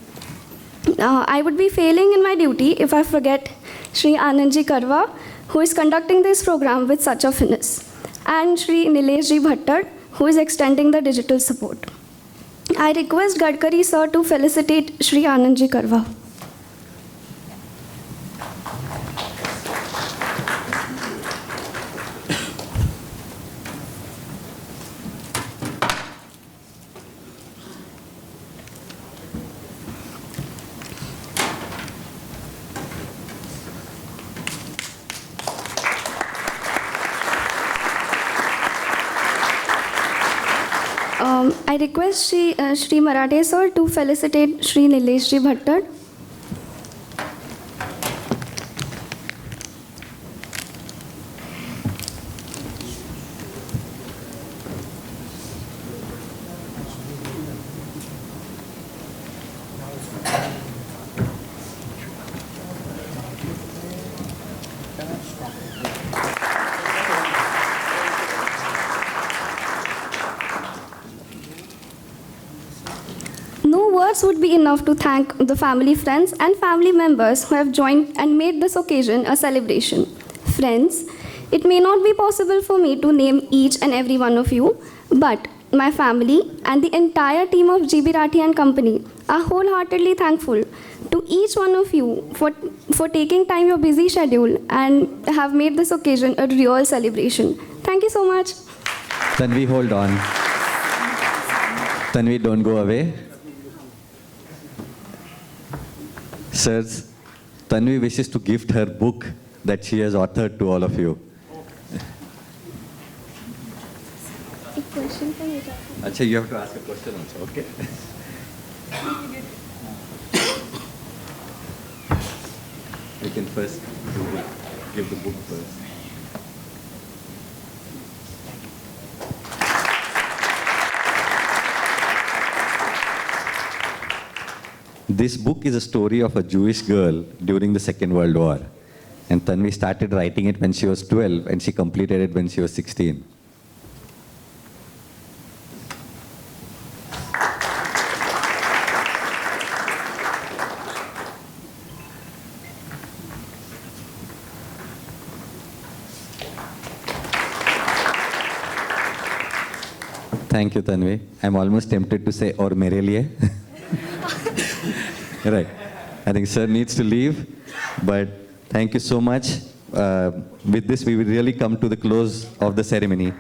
I would be failing in my duty if I forget Shri Anandji Karwa, who is conducting this program with such a finesse, and Shri Nileshji Bhattar, who is extending the digital support. I request Gadkari sir to felicitate Shri Anandji Karwa. I request Shri Marathe sir to felicitate Shri Nileshji Bhattar. No words would be enough to thank the family, friends, and family members who have joined and made this occasion a celebration. Friends, it may not be possible for me to name each and every one of you, but my family and the entire team of GB Rathi and Company are wholeheartedly thankful to each one of you for taking time your busy schedule and have made this occasion a real celebration. Thank you so much. Tanvi, hold on. Tanvi, don't go away. Sirs, Tanvi wishes to gift her book that she has authored to all of you. Achha, you have to ask a question also, okay? We can first give the book first. This book is a story of a Jewish girl during the Second World War. And Tanvi started writing it when she was 12 and she completed it when she was 16. Thank you, Tanvi. I'm almost tempted to say, or mere liye. Right. I think sir needs to leave, but thank you so much. With this, we will really come to the close of the ceremony.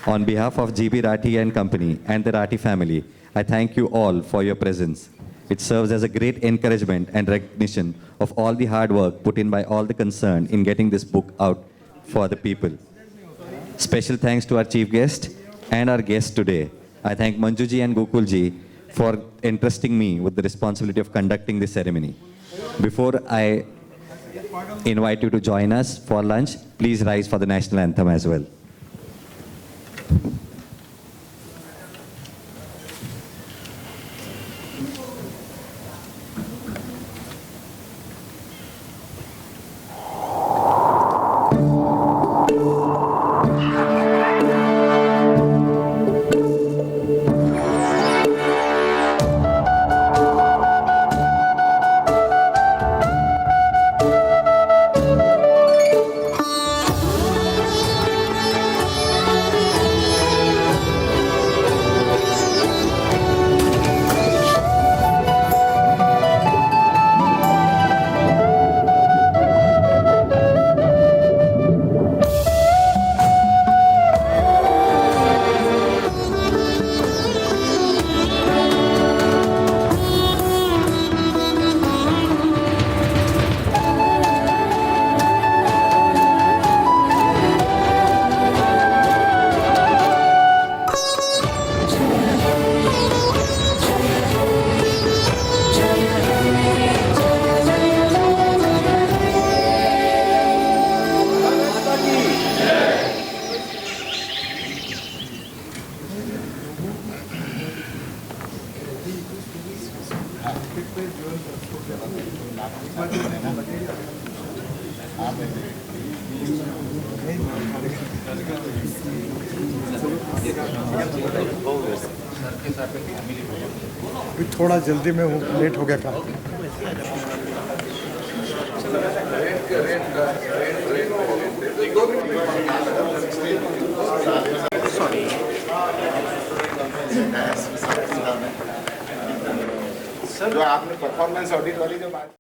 On behalf of GB Rathi and Company and the Rathi family, I thank you all for your presence. It serves as a great encouragement and recognition of all the hard work put in by all the concerned in getting this book out for the people. Special thanks to our chief guest and our guests today. I thank Manjuji and Gokulji for entrusting me with the responsibility of conducting this ceremony. Before I invite you to join us for lunch, please rise for the national anthem as well. अभी थोड़ा जल्दी में हूँ, late हो गया काम. जो आपने परफॉर्मेंस ऑडिट वाली जो बात